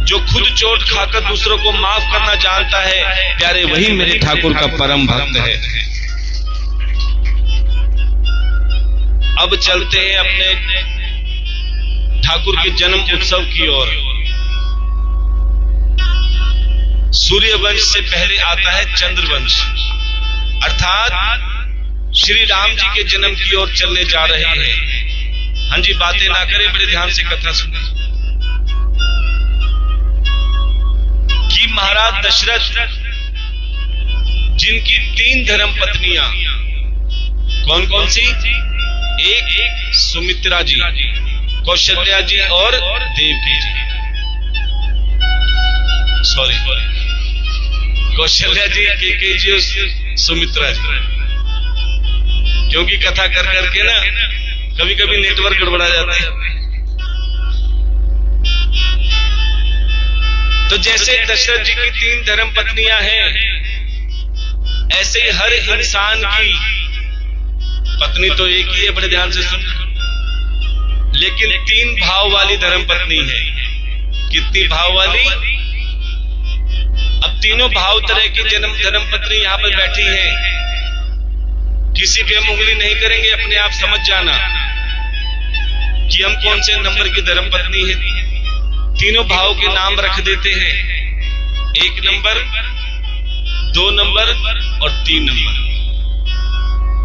जो खुद चोट खाकर दूसरों को माफ करना जानता है, प्यारे, वही मेरे ठाकुर का परम भक्त है। अब चलते हैं अपने ठाकुर के जन्म उत्सव की ओर। सूर्यवंश से पहले आता है चंद्रवंश, अर्थात श्री राम जी के जन्म की ओर चलने जा रहे हैं। हाँ जी, बातें ना करें, बड़े ध्यान से कथा सुने। कि महाराज दशरथ जिनकी 3 धर्म पत्नियां, कौन कौन सी? एक सुमित्रा जी, कौशल्या जी और देवकी जी। सॉरी, कौशल्या जी, केके जी और सुमित्रा जी। क्योंकि कथा कर करके ना कभी कभी नेटवर्क गड़बड़ा जाता है। तो जैसे दशरथ जी की 3 धर्म पत्नियां हैं, ऐसे ही हर इंसान की पत्नी तो एक ही है, बड़े ध्यान से सुन, लेकिन 3 भाव वाली धर्म पत्नी है। कितनी भाव वाली? अब तीनों भाव तरह की धर्म पत्नी यहां पर बैठी हैं। किसी पे हम उंगली नहीं करेंगे, अपने आप समझ जाना कि हम कौन से नंबर की धर्म पत्नी है। तीनों भाव के नाम रख देते हैं, 1 नंबर, 2 नंबर और 3 नंबर।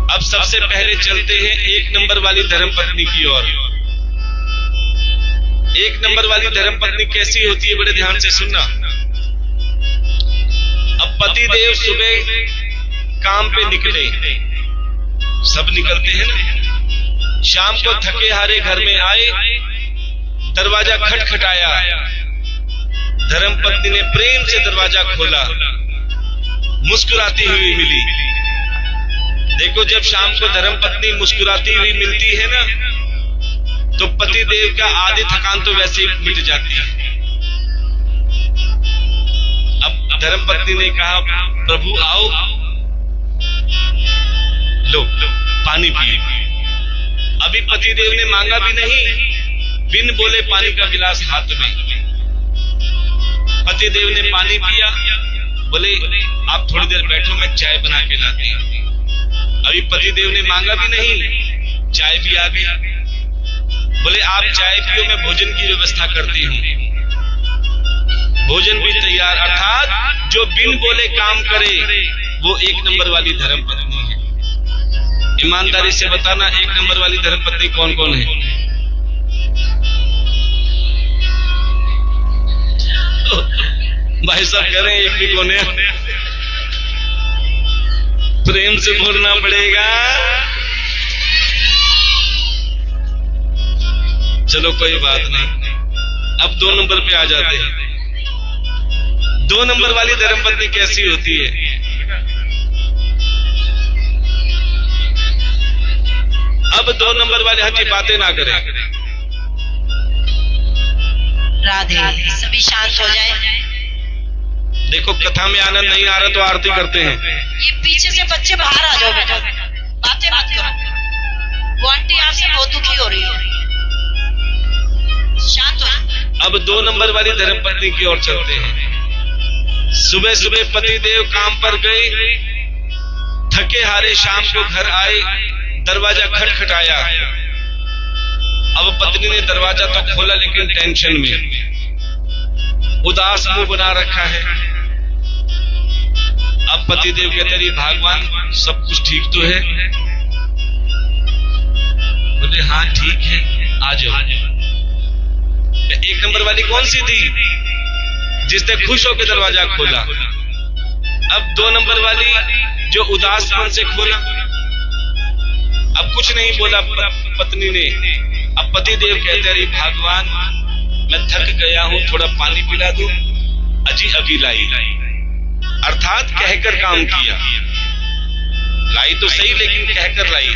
अब सबसे पहले चलते हैं 1 नंबर वाली धर्म पत्नी की ओर। 1 नंबर वाली धर्म पत्नी कैसी होती है, बड़े ध्यान से सुनना। अब पति देव सुबह काम पे निकले, सब निकलते हैं ना। शाम को थके हारे घर में आए, दरवाजा खटखटाया। धर्म पत्नी ने प्रेम से दरवाजा खोला, मुस्कुराती हुई मिली। देखो, जब शाम को धर्म पत्नी मुस्कुराती हुई मिलती है ना, तो पति देव का आधी थकान तो वैसे ही मिट जाती है। अब धर्म पत्नी ने कहा, प्रभु आओ, लो पानी पिए। अभी पति देव ने मांगा भी नहीं, बिन बोले पानी का गिलास हाथ में। पति देव ने पानी पिया, बोले आप थोड़ी देर बैठो, मैं चाय बना के लाती हूं। अभी पति देव ने मांगा भी नहीं, चाय भी आ गई। बोले आप चाय पियो, मैं भोजन की व्यवस्था करती हूं। भोजन भी तैयार। अर्थात जो बिन बोले काम करे वो 1 नंबर वाली धर्म पत्नी है। ईमानदारी से बताना, 1 नंबर वाली धर्म पत्नी कौन कौन है? भाई साहब कह रहे हैं, एक भी कौन है? प्रेम से बोलना पड़ेगा। चलो कोई बात नहीं। अब 2 नंबर पे आ जाते हैं। 2 नंबर वाली धर्मपत्नी कैसी होती है? अब 2 नंबर वाले हर की बातें ना करें। राधे, सभी शांत हो जाए। देखो, कथा में आनंद नहीं आ रहा तो आरती करते हैं। ये पीछे से बच्चे बाहर आ जाओ बेटा, बातें मत करो। वो आंटी आपसे बहुत दुखी हो रही है, शांत हो। अब 2 नंबर वाली धर्मपत्नी की ओर चलते हैं। सुबह सुबह पति देव काम पर गए, थके हारे शाम को घर आए, दरवाजा खटखटाया। अब पत्नी ने दरवाजा तो खोला लेकिन टेंशन में, उदास मुंह बना रखा है। अब पतिदेव कहते हैं भगवान सब कुछ ठीक तो है? बोले हाँ ठीक है, आ जाओ। एक नंबर वाली कौन सी थी जिसने खुश होकर दरवाजा खोला? अब 2 नंबर वाली जो उदास मन से खोला। अब कुछ नहीं बोला पत्नी ने। अब पतिदेव कहते अरे भगवान मैं थक गया हूं, थोड़ा पानी पिला दो। अजी अभी लाई, अर्थात कहकर काम किया। लाई तो सही लेकिन कहकर लाई।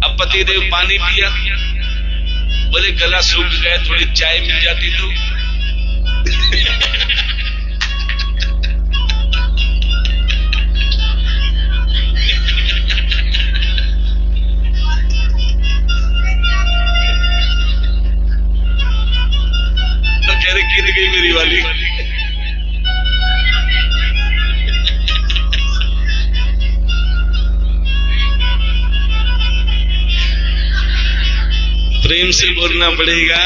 अब पतिदेव पानी पिया, बोले गला सूख गया, थोड़ी चाय मिल जाती तो। कह रहे गिर गई मेरी वाली। प्रेम से बोलना पड़ेगा।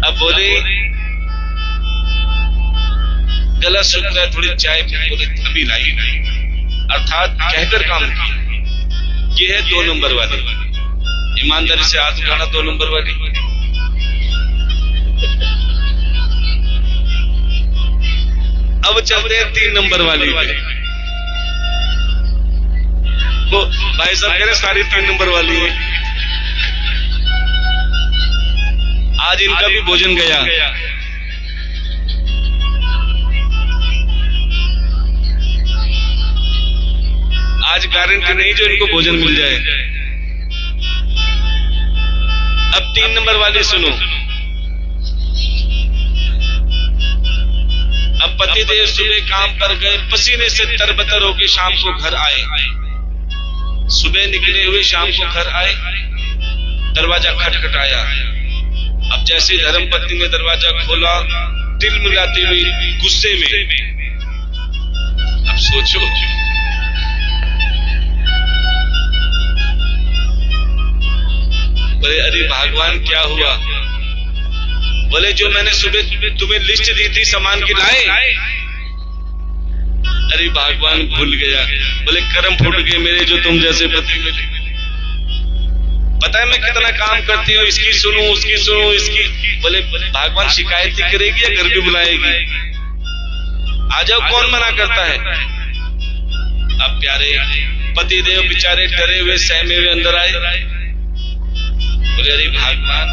अब बोले गला सूख रहा है, थोड़ी चाय पी। बोले अभी लाई, अर्थात कहकर काम किया। ये है 2 नंबर वाली। ईमानदारी से हाथ उठाना 2 नंबर वाली। अब चलते हैं 3 नंबर वाली पे। वो भाई साहब कह रहे सारी 3 नंबर वाली है। आज इनका भी भोजन गया। आज गारंटी नहीं जो इनको भोजन मिल जाए। अब 3 नंबर वाली सुनो। अब पतिदेव सुबह काम पर गए, पसीने से तरबतर होकर शाम को घर आए। सुबह निकले हुए शाम को घर आए, दरवाजा खटखटाया। अब जैसे धर्म पत्नी ने दरवाजा खोला, दिल मिलाते हुए गुस्से में। अब सोचो बोले अरे भगवान क्या हुआ? बोले जो मैंने सुबह तुम्हें लिस्ट दी थी सामान की लाए? अरे भगवान भूल गया। बोले कर्म फूट गए मेरे जो तुम जैसे पति मिले। पता है मैं कितना काम करती हूँ, इसकी सुनूं उसकी सुनूं इसकी। बोले भगवान शिकायत ही करेगी या घर भी बुलाएगी? आ जाओ, कौन मना करता है? अब प्यारे पतिदेव बेचारे डरे हुए सहमे हुए अंदर आए। बोले अरे भगवान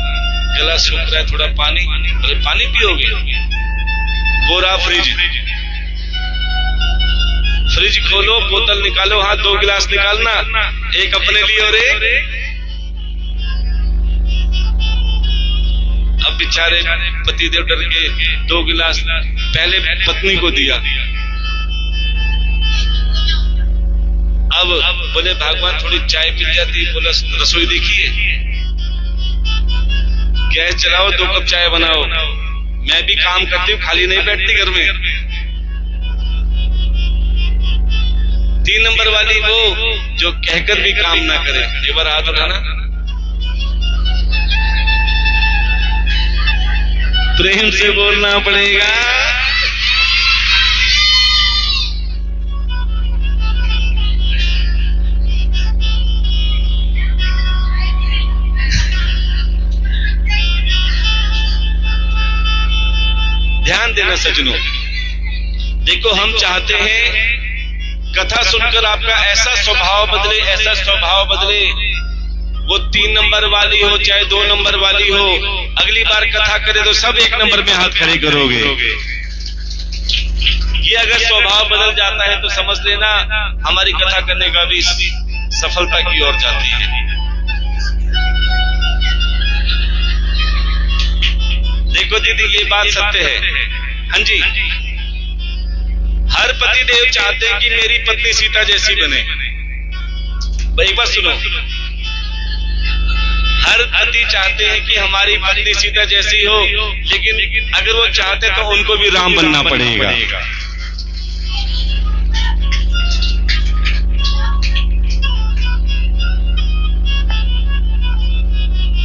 गला सूख रहा है, थोड़ा पानी। बोले पानी पियोगे? गोरा फ्रिज खोलो, बोतल निकालो, हाँ 2 गिलास निकालना, एक अपने लिए और एक। अब बेचारे पतिदेव डर के 2 गिलास पहले पत्नी को दिया। अब बोले भगवान थोड़ी चाय मिल जाती। बोला रसोई देखिए, गैस चलाओ, 2 कप चाय बनाओ। मैं भी काम करती हूँ, खाली नहीं बैठती घर में। 3 नंबर वाली वो जो कहकर भी काम ना करे। एक बार हाथ उठाना। प्रेम से बोलना पड़ेगा। ध्यान देना सज्जनों, देखो हम चाहते हैं कथा सुनकर आपका ऐसा स्वभाव बदले, ऐसा स्वभाव बदले। वो 3 नंबर वाली हो चाहे 2 नंबर वाली हो, अगली बार कथा करे तो सब 1 नंबर में हाथ खड़े करोगे। ये अगर स्वभाव बदल जाता है तो समझ लेना हमारी कथा करने का भी सफलता की ओर जाती है। देखो दीदी ये बात सत्य है। हाँ जी, हर पति देव चाहते हैं कि मेरी पत्नी सीता जैसी बने। भाई एक बात सुनो, हर पति चाहते हैं कि हमारी पत्नी सीता जैसी हो, लेकिन अगर वो चाहते तो उनको भी राम बनना पड़ेगा।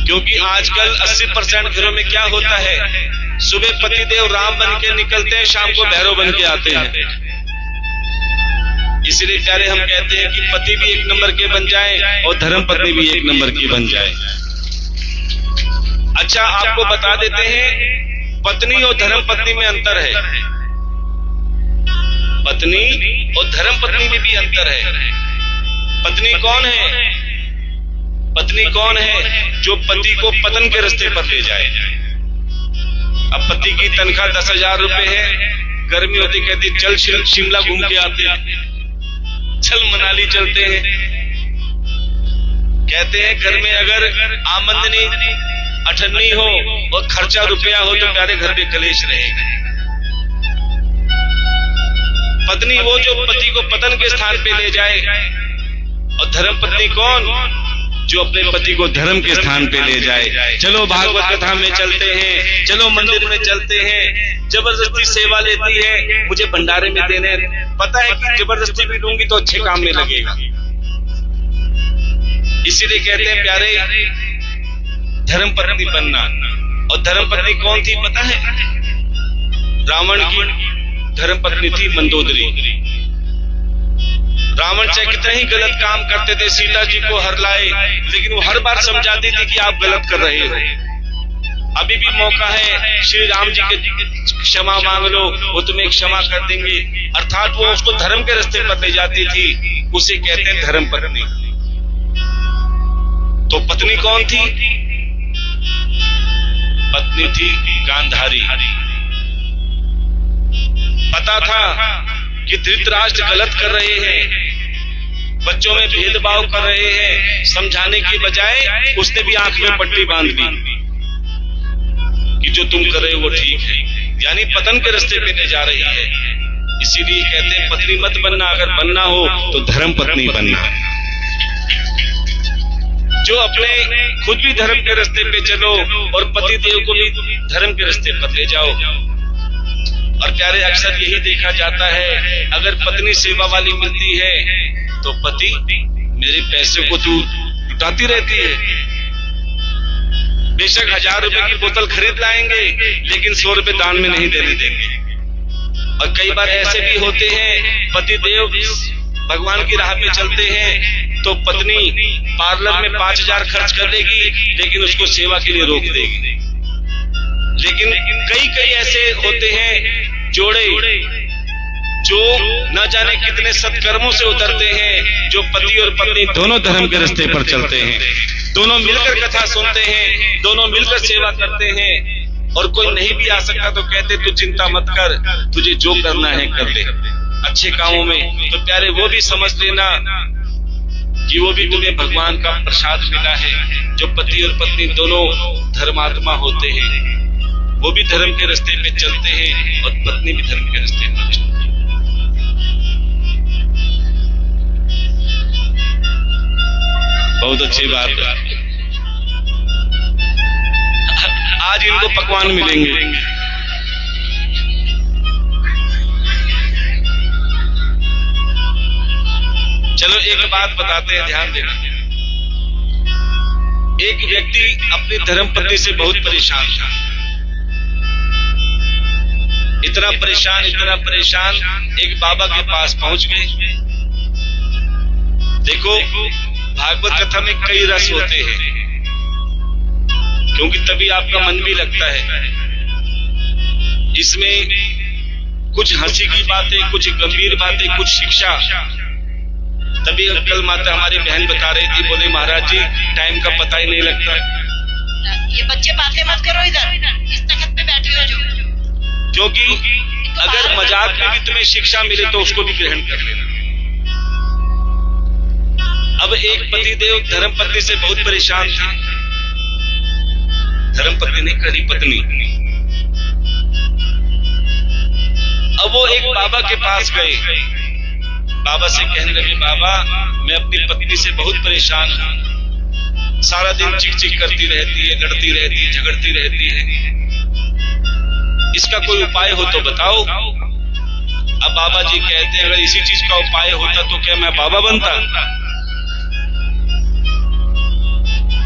क्योंकि आजकल 80% घरों में क्या होता है, सुबह पतिदेव राम बन के निकलते हैं, शाम को भैरव बन के आते हैं। इसलिए प्यारे हम कहते हैं कि पति भी एक नंबर के बन जाए और धर्म पत्नी भी एक नंबर की बन जाए। अच्छा, आपको बता देते हैं पत्नी और धर्म पत्नी में अंतर है। पत्नी और धर्म पत्नी में भी अंतर है। पत्नी कौन है? पत्नी कौन है? जो पति को पतन के रास्ते पर ले जाए। अब पति की तनख्वाह 10,000 रुपए है, गर्मी होती कहती चल शिमला घूम के आते हैं, चल मनाली चलते हैं। कहते हैं घर में अगर आमदनी अठन्नी हो और खर्चा रुपया हो तो प्यारे घर में कलेश रहेगा। पत्नी वो जो पति को पतन के स्थान पे ले जाए, और धर्म पत्नी कौन? जो अपने पति को धर्म के स्थान पे ले जाए। चलो भागवत कथा में चलते हैं, चलो मंदिर में चलते हैं, जबरदस्ती सेवा लेती है, मुझे भंडारे में देने, पता है कि जबरदस्ती भी दूंगी तो अच्छे काम में लगेगा। इसीलिए कहते हैं प्यारे धर्म पत्नी बनना। और धर्म पत्नी कौन थी पता है? रावण की धर्म पत्नी थी मंदोदरी। रावण चाहे कितना ही गलत काम करते थे, सीता जी को हर लाए, लेकिन वो हर बार समझाती थी कि आप गलत कर रहे हो, अभी भी मौका है, श्री राम जी के क्षमा मांग लो, वो तुम्हें क्षमा कर देंगे। अर्थात वो उसको धर्म के रास्ते पर ले जाती थी, उसे कहते हैं धर्म पत्नी। तो पत्नी कौन थी? पत्नी थी गांधारी। पता था कि धृतराष्ट्र गलत कर रहे हैं, बच्चों में भेदभाव कर रहे हैं, समझाने की बजाय उसने भी आंख में पट्टी बांध दी कि जो तुम कर रहे हो वो ठीक है, यानी पतन के रास्ते पे ले जा रही है। इसीलिए कहते हैं पत्नी मत बनना, अगर बनना हो तो धर्म पत्नी बनना। जो अपने खुद भी धर्म के रास्ते पे चलो और पति देव को भी धर्म के रास्ते पर ले जाओ। और प्यारे अक्सर यही देखा जाता है, अगर पत्नी सेवा वाली मिलती है तो पति मेरे पैसे को तू लुटाती रहती है। बेशक 1000 रुपए की बोतल खरीद लाएंगे, लेकिन 100 रुपए दान में नहीं देने देंगे। और कई बार ऐसे भी होते हैं, पति देव भगवान की राह पे चलते हैं तो पत्नी पार्लर में 5000 खर्च कर देगी, लेकिन उसको सेवा के लिए रोक देगी। लेकिन कई ऐसे होते हैं जोड़े जो न जाने कितने सत्कर्मों से उतरते हैं, जो पति और पत्नी दोनों धर्म के रास्ते पर चलते हैं, दोनों मिलकर कथा सुनते हैं, दोनों मिलकर सेवा करते हैं। और कोई नहीं भी आ सकता तो कहते तू चिंता मत कर, तुझे जो करना है कर ले अच्छे कामों में। तो प्यारे वो भी समझ लेना कि वो भी तुम्हें भगवान का प्रसाद मिला है। जो पति और पत्नी दोनों धर्मात्मा होते हैं, वो भी धर्म के रास्ते पे चलते हैं और पत्नी भी धर्म के रास्ते पर चलती है। बहुत अच्छी बात है। आज इनको पकवान मिलेंगे। चलो एक बात बताते हैं, ध्यान देना। एक व्यक्ति अपनी धर्म पत्नी से बहुत परेशान था, इतना परेशान एक बाबा के पास पहुंच गए। देखो भागवत कथा में कई रस होते हैं, क्योंकि तभी आपका मन भी लगता है। इसमें कुछ हंसी की बातें, कुछ गंभीर बातें, कुछ शिक्षा। तभी कल माता हमारी बहन बता रही थी, बोले महाराज जी टाइम का पता ही नहीं लगता। ये बच्चे बातें मत करो इधर, इस तख्त पे बैठे हो जो। क्योंकि अगर मजाक में भी तुम्हें शिक्षा मिले तो उसको भी ग्रहण कर लेना। अब एक पति देव धर्म पत्नी से बहुत परेशान थे। धर्म पत्नी नहीं, करी पत्नी। अब वो एक बाबा के पास गए, बाबा से कहने लगे, बाबा मैं अपनी पत्नी से बहुत परेशान हूं, सारा दिन चिक चिक करती रहती है, लड़ती रहती है, झगड़ती रहती है, इसका कोई उपाय हो तो बताओ। अब बाबा जी कहते हैं, अगर इसी चीज का उपाय होता तो क्या मैं बाबा बनता?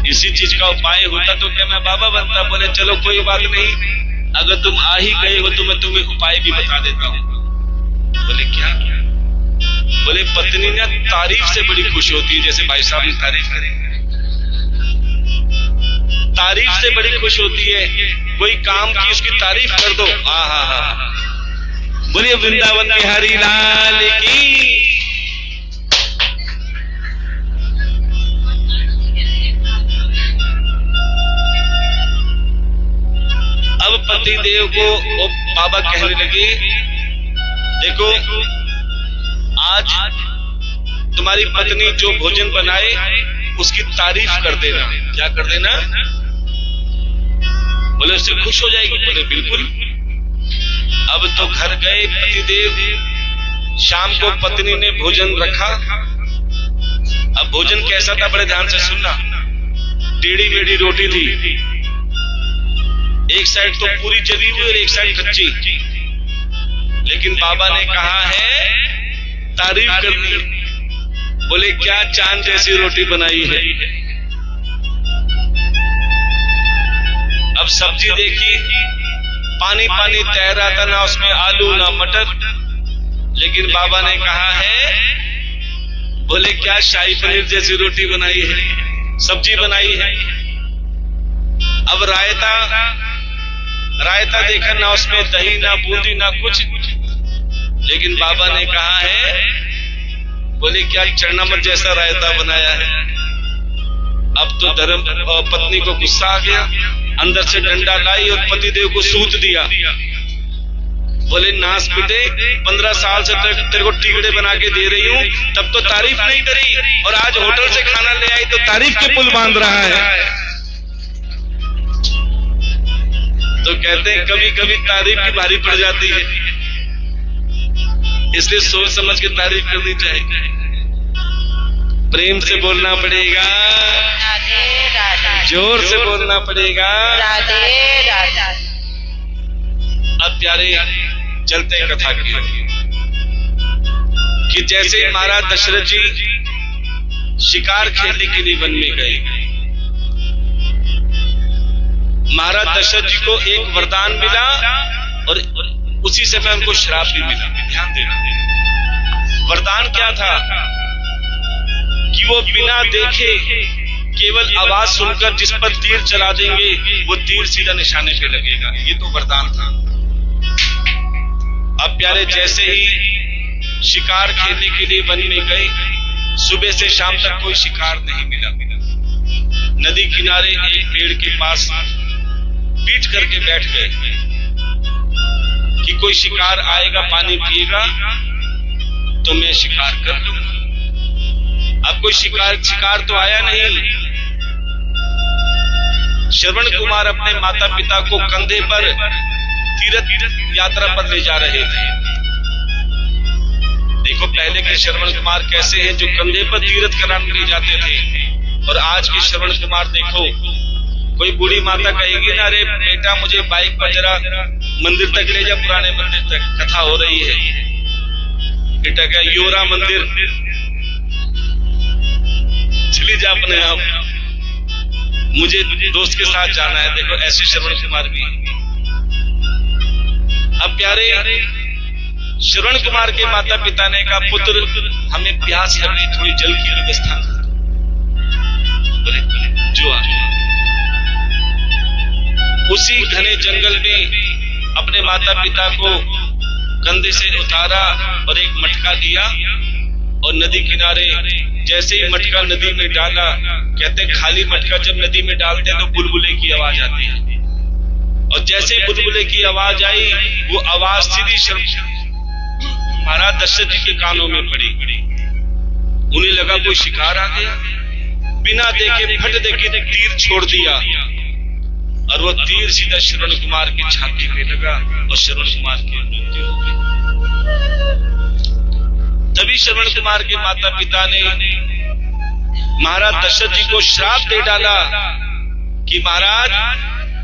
इसी चीज का उपाय होता तो क्या मैं बाबा बनता। बोले चलो कोई बात नहीं, अगर तुम आ ही गए हो तो मैं तुम्हें उपाय भी बता देता हूँ। बोले क्या? बोले पत्नी ना तारीफ से बड़ी खुश होती है, जैसे भाई साहब ने तारीफ करी, तारीफ से बड़ी खुश होती है। कोई काम की उसकी तारीफ कर दो, हा। बोलिए वृंदावन बिहारी लाल की। अब पति देव को बाबा कहने लगे, देखो आज तुम्हारी पत्नी जो भोजन बनाए उसकी तारीफ कर देना। क्या कर देना? बोले उससे खुश हो जाएगी। बोले बिल्कुल। अब तो घर गए पतिदेव, शाम को पत्नी ने भोजन रखा। अब भोजन कैसा था बड़े ध्यान से सुनना। टेढ़ी मेढ़ी रोटी थी, एक साइड तो पूरी जली हुई और एक साइड कच्ची। लेकिन बाबा ने कहा है तारीफ करनी। बोले क्या चांद जैसी रोटी बनाई है। अब सब्जी देखी, पानी पानी तैर रहा था, ना उसमें आलू ना मटर। लेकिन बाबा ने कहा है, बोले क्या शाही पनीर जैसी रोटी बनाई है, सब्जी बनाई है। अब रायता देखा, ना उसमें दही ना बूंदी ना कुछ। लेकिन बाबा ने कहा है, बोले क्या चरनामत जैसा रायता बनाया है। अब तो धर्म पत्नी को गुस्सा आ गया, अंदर से डंडा लाई और पतिदेव को सूत दिया। बोले नास पिटे, 15 साल से तेरे को टिकड़े बना के दे रही हूं, तब तो तारीफ नहीं करी, और आज होटल से खाना ले आई तो तारीफ के पुल बांध रहा है। तो कहते हैं कभी कभी तारीफ भी भारी पड़ जाती है, इसलिए सोच समझ के तारीफ करनी चाहिए। प्रेम से बोलना पड़ेगा, जोर से बोलना पड़ेगा। अब प्यारे चलते हैं कथा की ओर कि जैसे महाराज दशरथ जी शिकार खेलने के लिए वन में गए, महाराज दशरथ जी को एक वरदान मिला और उसी समय उनको श्राप भी मिला। ध्यान देना, वरदान क्या था कि वो बिना देखे केवल आवाज सुनकर जिस पर तीर चला देंगे वो तीर सीधा निशाने पे लगेगा। ये तो वरदान था। अब प्यारे जैसे ही शिकार खेलने के लिए वन में गए, सुबह से शाम तक कोई शिकार नहीं मिला। नदी किनारे एक पेड़ के पास पीठ करके बैठ गए कि कोई शिकार आएगा, पानी पिएगा तो मैं शिकार कर लूंगा। अब कोई शिकार तो आया नहीं। श्रवण कुमार अपने माता पिता को कंधे पर तीर्थ यात्रा पर ले जा रहे थे। देखो पहले के श्रवण कुमार कैसे हैं, जो कंधे पर तीर्थ कराने ले जाते थे, और आज के श्रवण कुमार देखो, कोई बूढ़ी माता कहेगी ना, अरे बेटा मुझे बाइक पर जरा मंदिर तक ले जा, पुराने मंदिर तक, कथा हो रही है। बेटा क्या योरा मंदिर, चली जा अपने आप, मुझे दोस्त के साथ जाना है। देखो ऐसे श्रवण कुमार भी। अब प्यारे श्रवण कुमार के माता पिता ने कहा, पुत्र हमें प्यास लग रही, थोड़ी जल की व्यवस्था कर। बोले जो आ। उसी घने जंगल में अपने माता पिता को कंधे से उतारा और एक मटका दिया, और नदी किनारे जैसे ही मटका नदी में डाला, कहते खाली मटका जब नदी में डालते हैं तो बुलबुले की आवाज आती है, और जैसे बुलबुले की आवाज आई, वो आवाज सीधी महाराज दशरथ जी के कानों में पड़ी। उन्हें लगा कोई शिकार आ गया, बिना देखे फट देके तीर छोड़ दिया, और वो तीर सीधा श्रवण कुमार की छाती में लगा और श्रवण कुमार की मृत्यु हो गई। तभी श्रवण कुमार के माता पिता ने महाराज दशरथ जी को श्राप दे डाला कि महाराज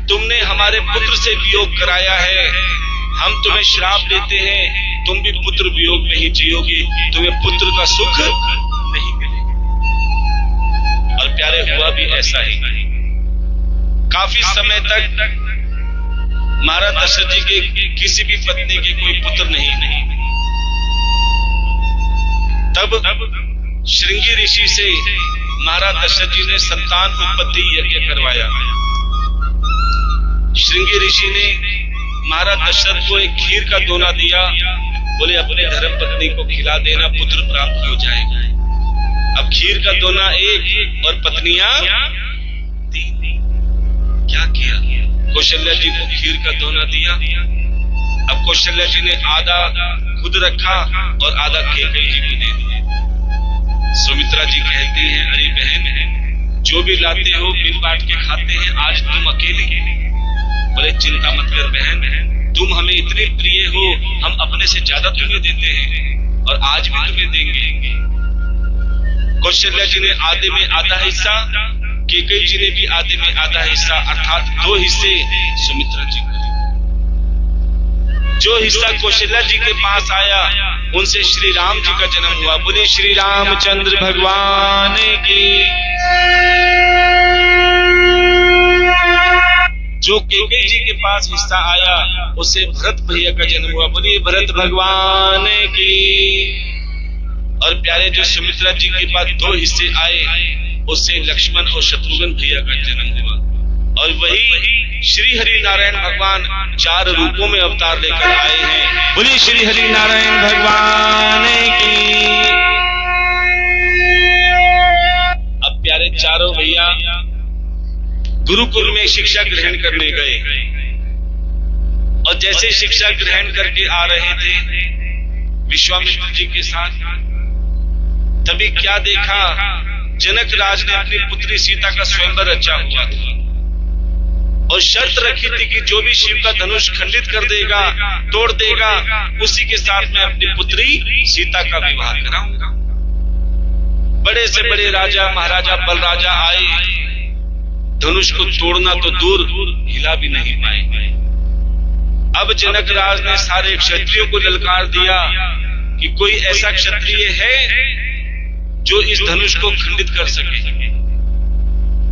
तुमने हमारे पुत्र से वियोग कराया है, हम तुम्हें श्राप देते हैं, तुम भी पुत्र वियोग में ही जियोगे, तुम्हें पुत्र का सुख नहीं मिलेगा। और प्यारे हुआ भी ऐसा ही। काफी समय तक महाराज दशरथ जी के किसी भी पत्नी के कोई पुत्र नहीं। तब श्रृंगी ऋषि से महाराज दशरथ जी ने संतान उत्पत्ति यज्ञ करवाया। श्रृंगी ऋषि ने महाराज दशरथ को एक खीर का दोना दिया, बोले अपने धर्म पत्नी को खिला देना, पुत्र प्राप्त हो जाएगा। अब खीर का दोना एक और पत्नियां तीन। क्या किया? कौशल्या जी को खीर का दोना दिया। अब कौशल्या जी ने आधा खुद रखा और आधा कैकेयी जी को दे दिया। सुमित्रा जी कहती हैं, अरे बहन, जो भी लाते हो मिल बांट के खाते हैं, आज तुम अकेले। बोले चिंता मत कर बहन, तुम हमें इतने प्रिय हो, हम अपने से ज्यादा तुम्हें देते हैं और आज भी तुम्हें देंगे। कौशल्या जी ने आधे में आधा हिस्सा, कैकेयी जी ने भी आधे में आधा हिस्सा, अर्थात 2 हिस्से सुमित्रा जी को। जो हिस्सा कौशल्या जी के पास आया, उनसे श्री राम जी का जन्म हुआ। बोले श्री रामचंद्र भगवान की। जो कैकेयी जी के पास हिस्सा आया, उससे भरत भैया का जन्म हुआ। बोले भरत भगवान की। और प्यारे जो सुमित्रा जी के पास 2 हिस्से आए, उससे लक्ष्मण और शत्रुघ्न भैया का जन्म हुआ। और वही श्री हरि नारायण भगवान 4 रूपों में अवतार लेकर आए हैं। बोलिए श्री हरि नारायण भगवान की। अब प्यारे चारों भैया गुरुकुल में शिक्षा ग्रहण करने गए और जैसे शिक्षा ग्रहण करके आ रहे थे विश्वामित्र जी के साथ, तभी क्या देखा, जनक राज ने अपनी पुत्री सीता का स्वयंवर रचा हुआ था और शर्त रखी थी कि जो भी शिव का धनुष खंडित कर देगा, तोड़ देगा, उसी के साथ मैं अपनी पुत्री सीता का विवाह कराऊंगा। बड़े से बड़े राजा महाराजा बलराजा आए, धनुष को तोड़ना तो दूर, हिला भी नहीं पाए। अब जनक राज ने सारे क्षत्रियों को ललकार दिया कि कोई ऐसा क्षत्रिय है जो इस धनुष को खंडित कर सके।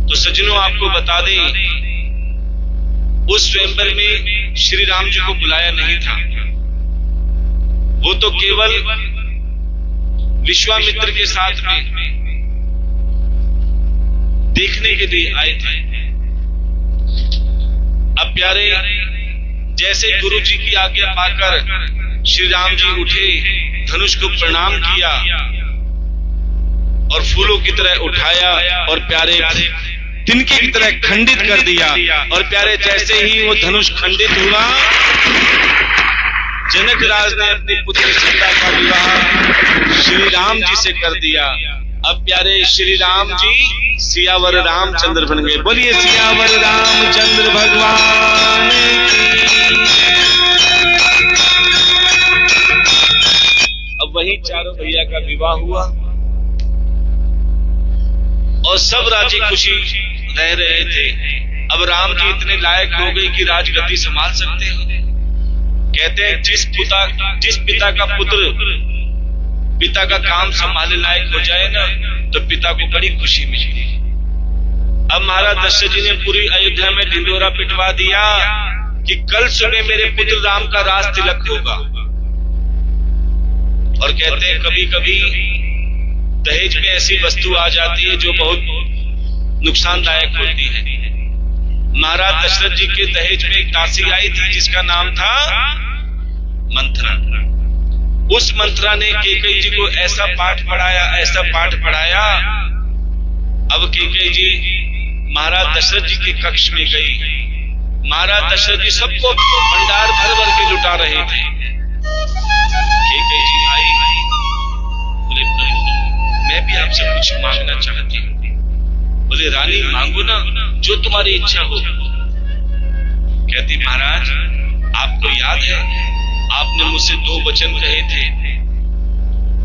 तो सज्जनों, आपको बता दें, उस स्वयंवर में श्री राम जी को बुलाया नहीं था। वो तो केवल विश्वामित्र के साथ में देखने के लिए आए थे। अब प्यारे, जैसे गुरु जी की आज्ञा पाकर श्री राम जी उठे, धनुष को प्रणाम किया और फूलों की तरह उठाया और प्यारे तिनके की तरह खंडित कर दिया। और प्यारे, जैसे ही वो धनुष खंडित हुआ, जनक राज ने अपनी पुत्री सीता का विवाह श्री राम जी से कर दिया। अब प्यारे श्री राम जी सियावर रामचंद्र बन गए। बोलिए सियावर रामचंद्र भगवान की। अब वही चारों भैया का विवाह हुआ और सब राजी खुशी रह रहे थे। अब राम जी इतने लायक हो गए कि राजगद्दी संभाल सकते हैं। कहते हैं जिस पिता का पुत्र पिता का काम संभालने लायक हो जाए ना, तो पिता को बड़ी खुशी मिलती है। अब महाराज दशरथ जी ने पूरी अयोध्या में ढिंढोरा पिटवा दिया कि कल सुबह मेरे पुत्र राम का राज तिलक होगा। और कहते हैं कभी कभी दहेज में ऐसी वस्तु आ जाती है जो बहुत नुकसानदायक होती है। महाराज दशरथ जी के दहेज में एक दासी आई थी जिसका नाम था मंथरा। उस मंथरा ने कैकेयी जी को ऐसा पाठ पढ़ाया। अब कैकेयी जी महाराज दशरथ जी के कक्ष में गई। महाराज दशरथ जी सबको भंडार भर भर के लुटा रहे थे। कैकेयी जी आई, बोले प्रभु मैं भी आपसे कुछ मांगना चाहती हूँ। बोले रानी मांगो ना, जो तुम्हारी इच्छा हो। कहती महाराज आपको याद है आपने मुझसे 2 वचन कहे थे,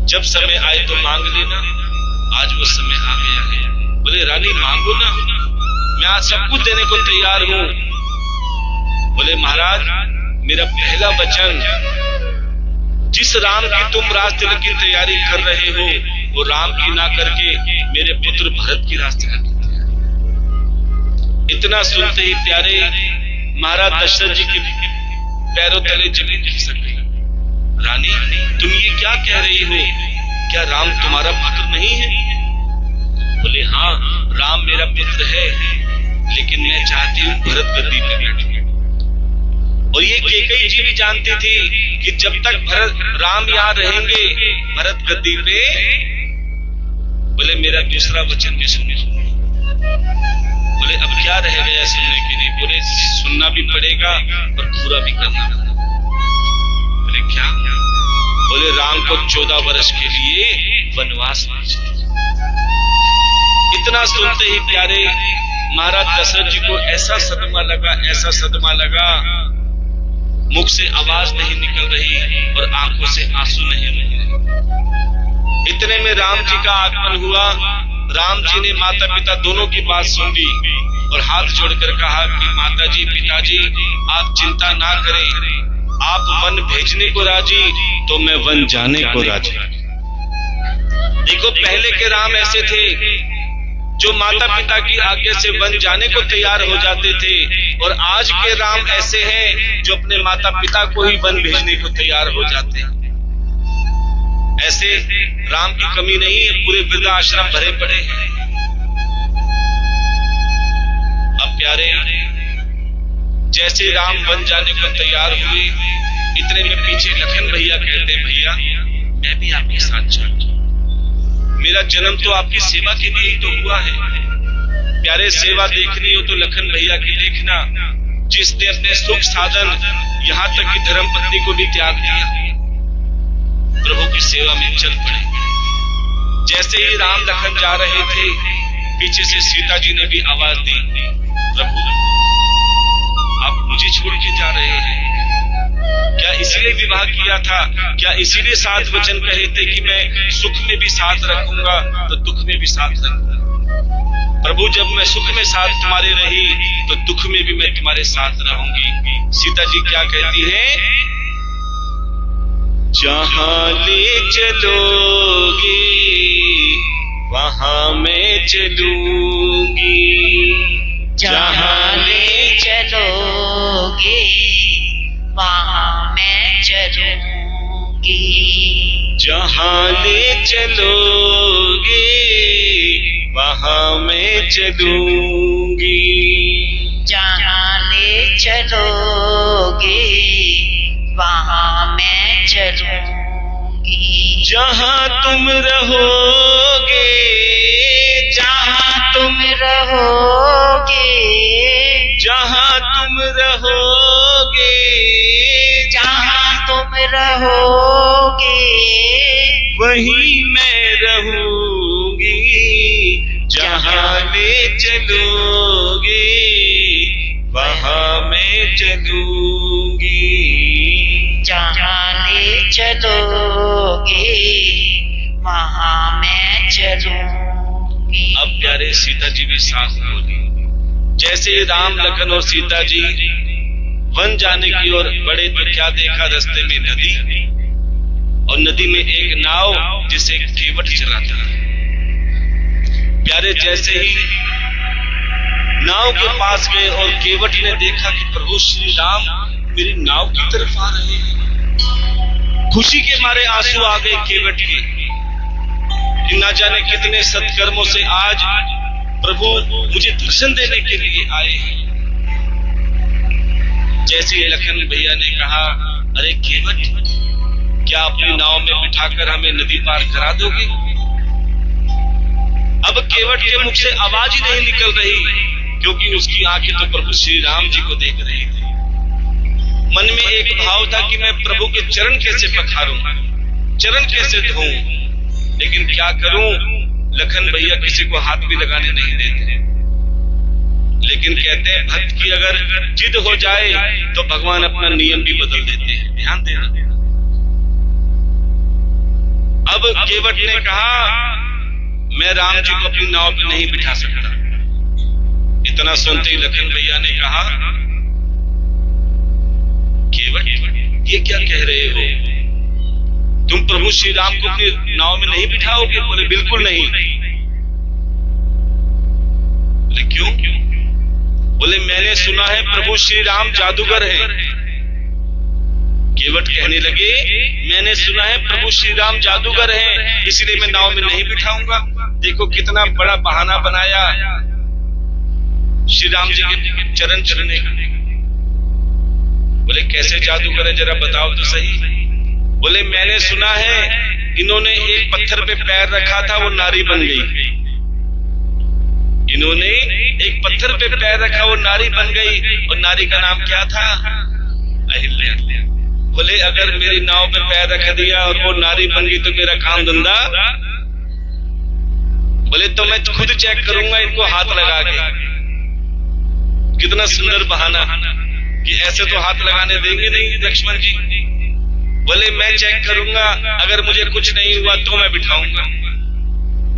जब समय आए तो मांग लेना, आज वो समय आ गया है। बोले रानी मांगो ना, मैं आज सब कुछ देने को तैयार हूं। बोले महाराज मेरा पहला वचन, जिस राम की तुम राज तिलक की तैयारी कर रहे हो, वो राम की ना करके मेरे पुत्र भरत की राज तिलक की तैयारी। इतना सुनते ही प्यारे महाराज दशरथ जी के पैरों तले जमीन खिसक गई। रानी, तुम ये क्या कह रही हो? क्या राम तुम्हारा पुत्र नहीं है? बोले, हाँ, राम मेरा पुत्र है, लेकिन मैं चाहती हूँ भरत गद्दी पे बैठे। और ये कैकेयी जी भी जानती थी कि जब तक राम यहाँ रहेंगे भरत गद्दी पे, बोले मेरा दूसरा वचन भी सुने। बोले अब क्या रह गया सुनने के लिए? बोले सुनना भी पड़ेगा और पूरा भी करना पड़ेगा। बोले क्या? बोले राम को 14 वर्ष के लिए वनवास भेज दिया। इतना सुनते ही प्यारे महाराज दशरथ जी को ऐसा सदमा लगा, मुख से आवाज नहीं निकल रही और आंखों से आंसू नहीं बह रहे। इतने में राम जी का आगमन हुआ। राम जी ने माता पिता दोनों की बात सुन ली और हाथ जोड़कर कहा कि माता जी, पिताजी, आप चिंता ना करें, आप वन भेजने को राजी तो मैं वन जाने को राजी। देखो, पहले के राम ऐसे थे जो माता पिता की आज्ञा से वन जाने को तैयार हो जाते थे, और आज के राम ऐसे हैं जो अपने माता पिता को ही वन भेजने को तैयार हो जाते हैं। ऐसे राम की कमी नहीं है, पूरे वृद्धाश्रम भरे पड़े हैं। अब प्यारे, जैसे राम वन जाने को तैयार हुए, इतने में पीछे लखन भैया कहते, भैया मैं भी आपके साथ चलूं, मेरा जन्म तो आपकी सेवा के लिए ही तो हुआ है। प्यारे, सेवा देखनी हो तो लखन भैया की देखना, जिसने अपने सुख साधन यहाँ तक कि धर्म पत्नी को भी त्याग दिया, प्रभु की सेवा में चल पड़े। जैसे ही राम लखन जा रहे थे, पीछे से सीता जी ने भी आवाज दी, प्रभु आप मुझे छोड़ के जा रहे हैं? क्या इसीलिए विवाह किया था? क्या इसीलिए 7 वचन कहे थे कि मैं सुख में भी साथ रखूंगा तो दुख में भी साथ रखूंगा? प्रभु, जब मैं सुख में साथ तुम्हारे रही तो दुख में भी मैं तुम्हारे साथ रहूंगी। सीता जी क्या कहती हैं? जहां ले चलोगी वहां मैं चलूंगी, जहां ले चलोगे वहां मैं चलूंगी, जहां ले चलोगे वहां मैं चलूंगी, जहां ले चलोगे वहां मैं चलूंगी, जहां तुम रहोगे, जहां तुम रहोगे, जहां तुम रहोगे, जहां तुम रहोगे वहीं मैं रहूंगी, जहां ले चलोगे वहां मैं चलूंगी, जहां ले चलोगे वहां मैं चलूंगी। अब प्यारे सीता जी भी साथ बोली। जैसे राम, लखन और सीता जी वन जाने की ओर बढ़े तो क्या देखा? रास्ते में नदी, और नदी में एक नाव जिसे केवट चलाता है। प्यारे, जैसे ही नाव के पास गए और केवट ने देखा कि प्रभु श्री राम मेरी नाव की तरफ आ रहे हैं, खुशी के मारे आंसू आ गए केवट के कि ना जाने कितने सत्कर्मों से आज प्रभु मुझे दर्शन देने के लिए आए हैं। जैसे लखन भैया ने कहा, अरे केवट, क्या अपनी नाव में बिठाकर हमें नदी पार करा दोगे? अब केवट के मुख से आवाज ही नहीं निकल रही, क्योंकि उसकी आंखें तो प्रभु श्री राम जी को देख रही थी। मन में एक भाव था कि मैं प्रभु के चरण कैसे पखारूं, चरण कैसे धोऊं, लेकिन क्या करूं, लखन भैया किसी को हाथ भी लगाने नहीं देते। लेकिन कहते हैं भक्त की अगर जिद हो जाए तो भगवान अपना नियम भी बदल देते हैं, ध्यान देना। अब केवट ने कहा, मैं राम जी को अपनी नाव पर नहीं बिठा सकता। इतना सुनते ही लखन भैया ने कहा, केवट ये क्या कह रहे हो? तुम प्रभु श्री राम को अपनी नाव में नहीं बिठाओगे? बोले बिल्कुल नहीं। बोले क्यों? बोले मैंने सुना है प्रभु श्री राम जादूगर हैं। केवट कहने लगे मैंने सुना है प्रभु श्री राम जादूगर हैं, इसलिए मैं नाव में नहीं बिठाऊंगा। देखो कितना बड़ा बहाना बनाया श्री राम जी के चरण चलने का। बोले कैसे जादूगर है, जरा बताओ तो सही। बोले मैंने सुना है इन्होंने एक पत्थर पे पैर रखा था, वो नारी बन गई। इन्होंने एक पत्थर पे पैर रखा, वो नारी बन गई, और नारी का नाम क्या था? अहिल्या। बोले अगर मेरी नाव पे पैर रख दिया और वो नारी बन गई तो मेरा काम धंधा? बोले तो मैं खुद चेक करूंगा इनको हाथ लगा के। कितना सुंदर बहाना कि ऐसे तो हाथ लगाने देंगे नहीं लक्ष्मण जी। बोले मैं चेक करूंगा, अगर मुझे कुछ नहीं हुआ तो मैं बिठाऊंगा।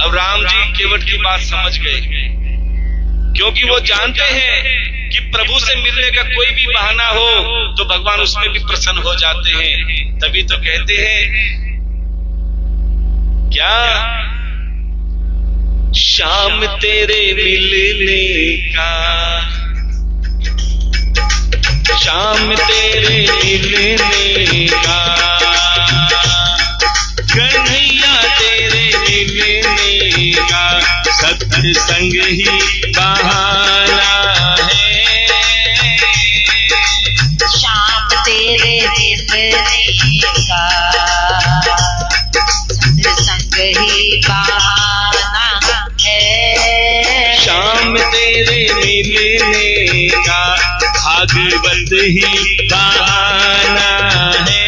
अब राम जी केवट की बात समझ गए, क्योंकि वो जानते हैं कि प्रभु से मिलने का कोई भी बहाना हो तो भगवान उसमें भी प्रसन्न हो जाते हैं। तभी तो कहते हैं क्या, शाम तेरे मिलने का, शाम तेरे मिलने का, कन्हैया तेरे मिलने का, सत्संग ही बहाना है। शाम तेरे मिलने का, सत्संग ही बहाना है। शाम तेरे मिलने का, भागवत ही बहाना है।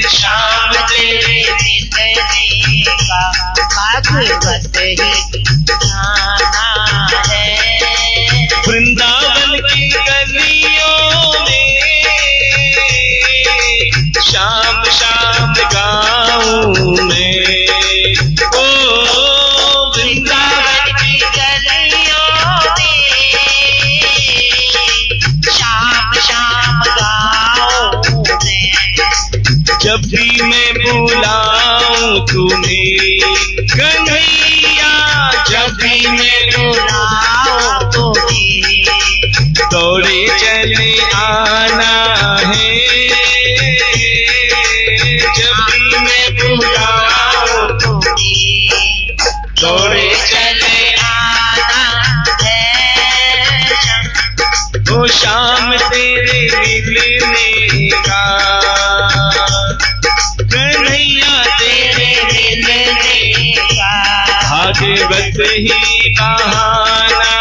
शाम तेरे मिलने का, भागवत ही बहाना है। वृंदावन की गलियों में शाम शाम गाँव में, ओ वृंदावन की गलियों में शाम शाम गाँव में, जब भी मैं बुलाऊं तुम्हें कन्हैया, जब भी मैं बुलाओ तुम्हें दौड़े चले आना है। जब भी मैं बुलाऊं तुम्हें दौड़े चले आना है। वो शाम तेरे मिलने का, कन्हैया तेरे मिलने का, भागवत ही बहाना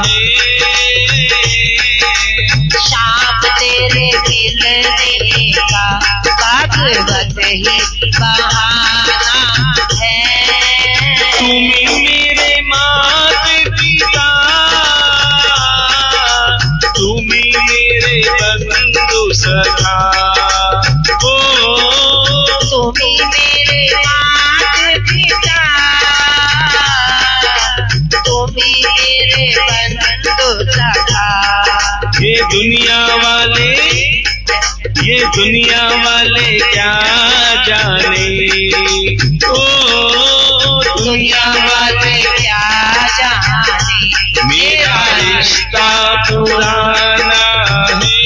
है। शाम तेरे मिलने का, भागवत ही बहाना है। तुम मेरे मात पिता, तुम मेरे बंधु सखा, ओ तुम्ही मेरे मात पिता, तुम्ही मेरे बंधु सखा। ये दुनिया वाले क्या जाने, ओ दुनिया वाले क्या जाने, मेरा रिश्ता पुराना है।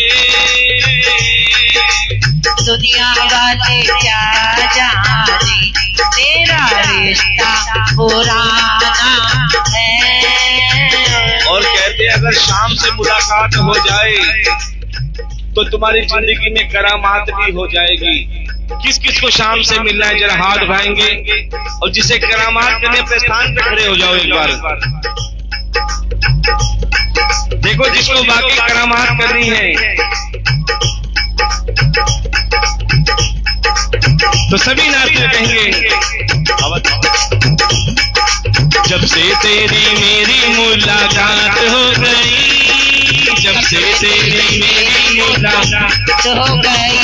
दुनिया वाले क्या जाने, मेरा रिश्ता पुराना है। और कहते हैं अगर शाम से मुलाकात हो जाए तो तुम्हारी जिंदगी में करामात भी हो जाएगी। किस किस को शाम से मिलना है, जरा हाथ उठाएंगे, और जिसे करामात करने अपने स्थान पे खड़े हो जाओ एक बार। देखो जिसको बाकी करामात करनी है तो सभी नाते कहेंगे, जब से तेरी मेरी मुलाकात हो गई, जब से तेरी मेरी मुलाकात हो गई,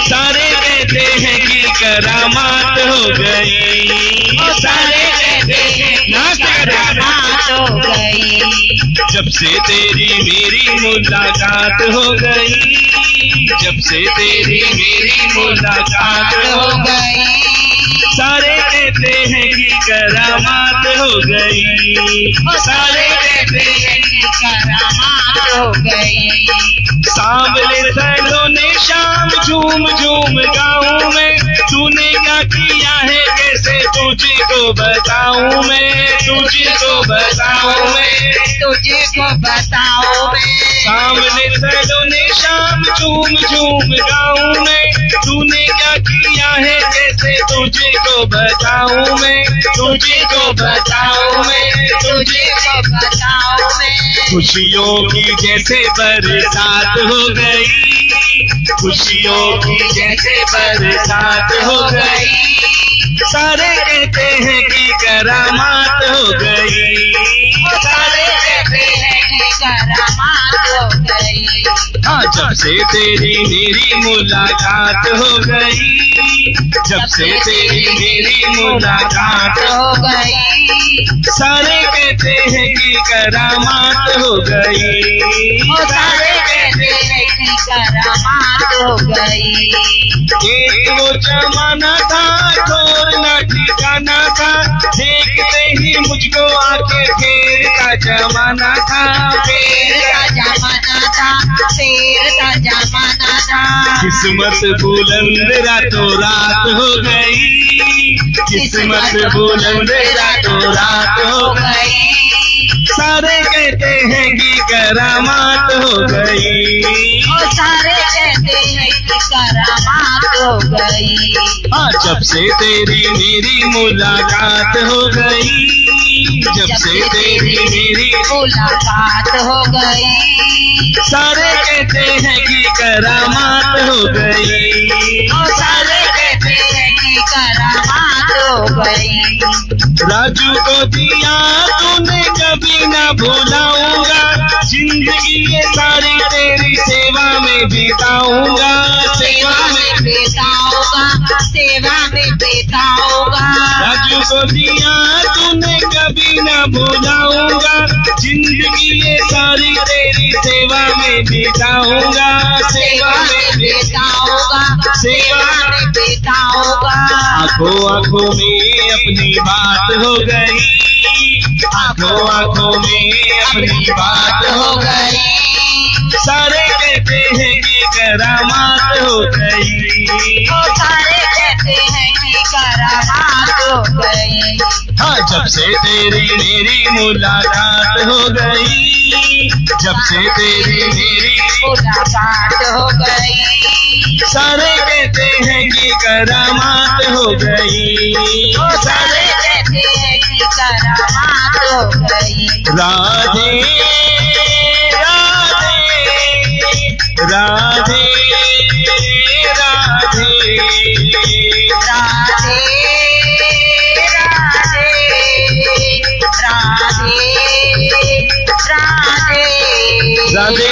सारे कहते हैं कि करामात हो गई, सारे कहते हैं करामात हो गई। जब से तेरी मेरी मुलाकात हो गई, जब से तेरी मेरी मुलाकात हो गई, सारे कहते हैं कि करामात हो गई, सारे कहते हैं कि करामात हो गई। सांवले सैलों ने शाम झूम झूम गाँव में, तूने क्या किया है कैसे तुझको बताऊं मैं, तुझको बताऊं मैं, तुझको बताऊं मैं। सामने सैलों ने शाम झूम झूम गाँव में, तूने क्या किया है कैसे तुझको बताऊं मैं, तुझको बताऊं मैं, तुझको बताऊं मैं। खुशियों की जैसे बरसात हो गई, खुशियों की जैसे बरसात हो गई, सारे कहते हैं कि करामात हो गई, सारे कहते हैं कि करामात हो गई। हाँ, जब से तेरी मेरी मुलाकात हो गई, जब से तेरी मेरी मुलाकात हो गई, सारे कहते हैं कि करामात हो गई, सारे कहते हैं कि करामात हो गई। एक वो जमाना था छोड़ना ठिकाना था, देखते ही मुझको आके फेर का जमाना था, फेर का जमाना था, फेर का जमाना था। किस्मत बुलंद रातों रात हो गई, किस्मत बुलंद रातों रात हो गई, सारे कहते हैं कि करामात हो गई, सारे कहते हैं कि करामात हो गई। हाँ, जब से तेरी मेरी मुलाकात हो गई, जब से तेरी मेरी मुलाकात हो गई, सारे कहते हैं कि करामात हो गई, सारे कहते हैं कि करामात हो गई। राजू को दिया तूने कभी ना भुलाऊंगा, जिंदगी ये सारी तेरी सेवा में बिताऊंगा, सेवा में बिताऊंगा, सेवा में बिताऊंगा। राजू को दिया तूने कभी ना भुलाऊंगा, जिंदगी ये सारी तेरी सेवा में बिताऊंगा, सेवा में बिताऊंगा, सेवा में बिताऊंगा। आंखों आंखों में अपनी बात हो गई, आंखों आंखों में अपनी बात हो गई, सारे कहते हैं कि करामात हो गई, सारे कहते हैं कि करामात हो गई। हाँ, जब से तेरी मेरी मुलाकात हो गई, जब से तेरी मेरी मुलाकात हो गई, सारे कहते हैं कि करामात हो गई, सारे कहते हैं कि करामात हो गई। राधे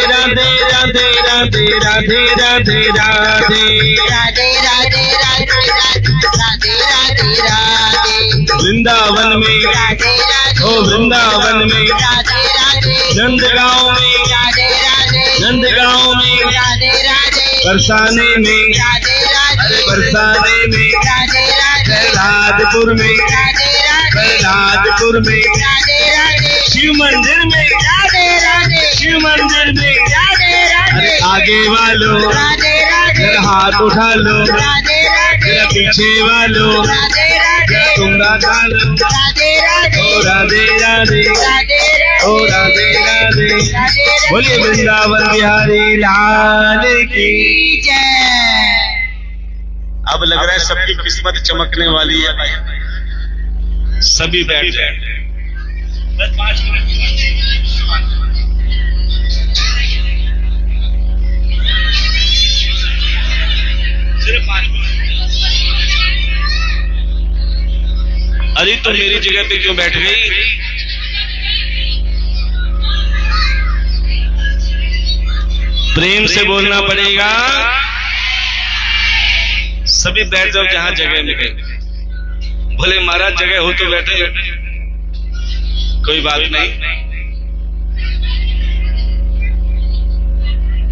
राधे राधे राधे राधे राधे राधे राधे राधे राधे राधे राधे राधे राधे राधे राधे राधे राधे राधे वृंदावन में राधे राधे ओ वृंदावन में राधे राधे नंदगांव में राधे राधे नंदगांव में राधे राधे बरसाने में राधे राधे बरसाने में राधे राधे प्रहलादपुर में राधे राधे प्रहलादपुर में राधे राधे शिव मंदिर में राधे राधे शिव मंदिर में राधे राधे आगे वालों राधे राधे हाथ उठा लो, राधे राधे पीछे वालों राधे राधे तुंगा लो, राधे राधे ओ राधे राधे राधे ओ राधे राधे राधे बोलिए वृंदावन बिहारी लाल की। जय। अब लग रहा है सबकी किस्मत चमकने वाली है भाई, सभी बैठ जाए। बस 5 मिनट सिर्फ 5 मिनट। अरे तो मेरी जगह पे क्यों बैठ गई? प्रेम से बोलना पड़ेगा। सभी बैठ जाओ जहां जगह मिले। भले महाराज जगह हो तो बैठे, कोई बात नहीं।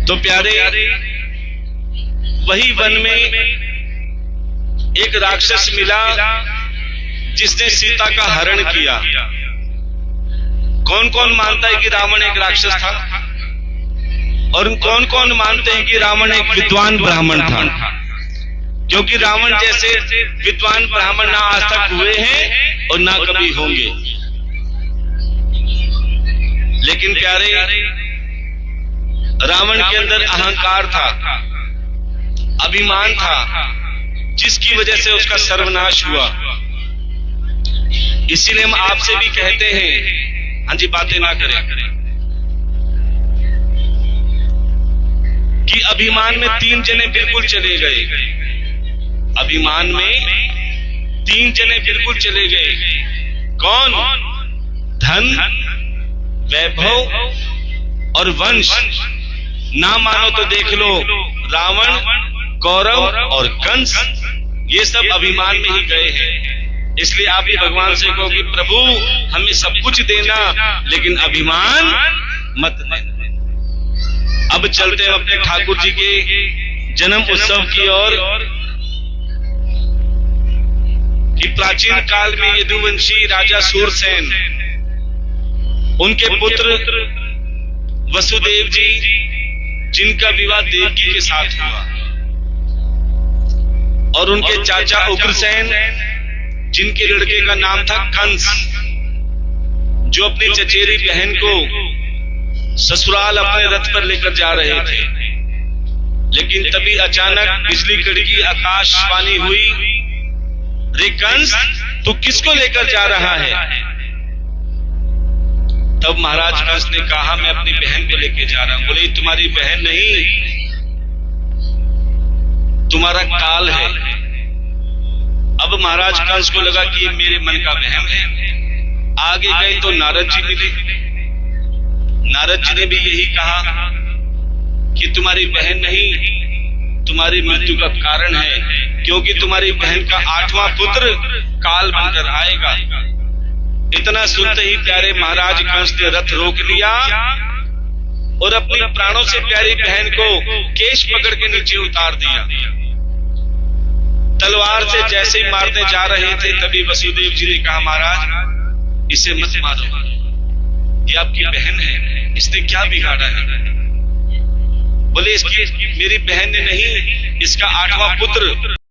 तो प्यारे, वही वन में एक राक्षस मिला जिसने सीता का हरण किया। कौन कौन मानता है कि रावण एक राक्षस था? और कौन कौन मानते हैं कि रावण एक विद्वान ब्राह्मण था? क्योंकि रावण जैसे विद्वान ब्राह्मण ना आज तक हुए हैं और ना कभी होंगे। लेकिन प्यारे, रावण के अंदर अहंकार था, अभिमान था, जिसकी वजह से उसका सर्वनाश हुआ। इसीलिए हम आपसे भी कहते हैं, हाँ जी, बातें ना करें, कि अभिमान में 3 जने बिल्कुल चले गए। अभिमान में 3 जने बिल्कुल चले गए। कौन? धन, वैभव और वंश। ना मानो तो देख लो, रावण, कौरव और कंस, ये सब अभिमान में ही गए हैं। इसलिए आप भी भगवान से कहो कि प्रभु हमें सब कुछ देना, लेकिन अभिमान मत देना। अब चलते हैं अपने ठाकुर जी के जन्म उत्सव की ओर। कि प्राचीन काल में यदुवंशी राजा सूरसेन, उनके पुत्र वसुदेव जी, जिनका विवाह देवकी के साथ हुआ, और उनके चाचा उग्रसेन, जिनके लड़के का नाम था कंस, जो अपनी चचेरी बहन को ससुराल अपने रथ पर लेकर जा रहे थे। लेकिन तभी अचानक बिजली कड़की, आकाशवाणी हुई, रे कंस, तू किसको लेकर जा रहा है? तब महाराज कंस ने कहा, मैं अपनी बहन को लेकर जा रहा हूं। बोले, तुम्हारी बहन नहीं, तुम्हारा काल है। अब महाराज कंस को लगा कि ये मेरे मन का वहम है। आगे गए तो नारद जी मिले। नारद जी ने भी यही कहा कि तुम्हारी बहन नहीं, तुम्हारी मृत्यु का कारण है, क्योंकि तुम्हारी बहन का 8वां पुत्र काल बनकर आएगा। इतना सुनते ही प्यारे महाराज कंस ने रथ रोक लिया और अपनी प्राणों से प्यारी बहन को केश पकड़ के नीचे उतार दिया। तलवार से जैसे ही मारने जा रहे थे, तभी वसुदेव जी ने कहा, महाराज इसे मत मारो, ये आपकी बहन है, इसने क्या बिगाड़ा है? बोले, इसकी मेरी बहन ने नहीं, इसका 8वां पुत्र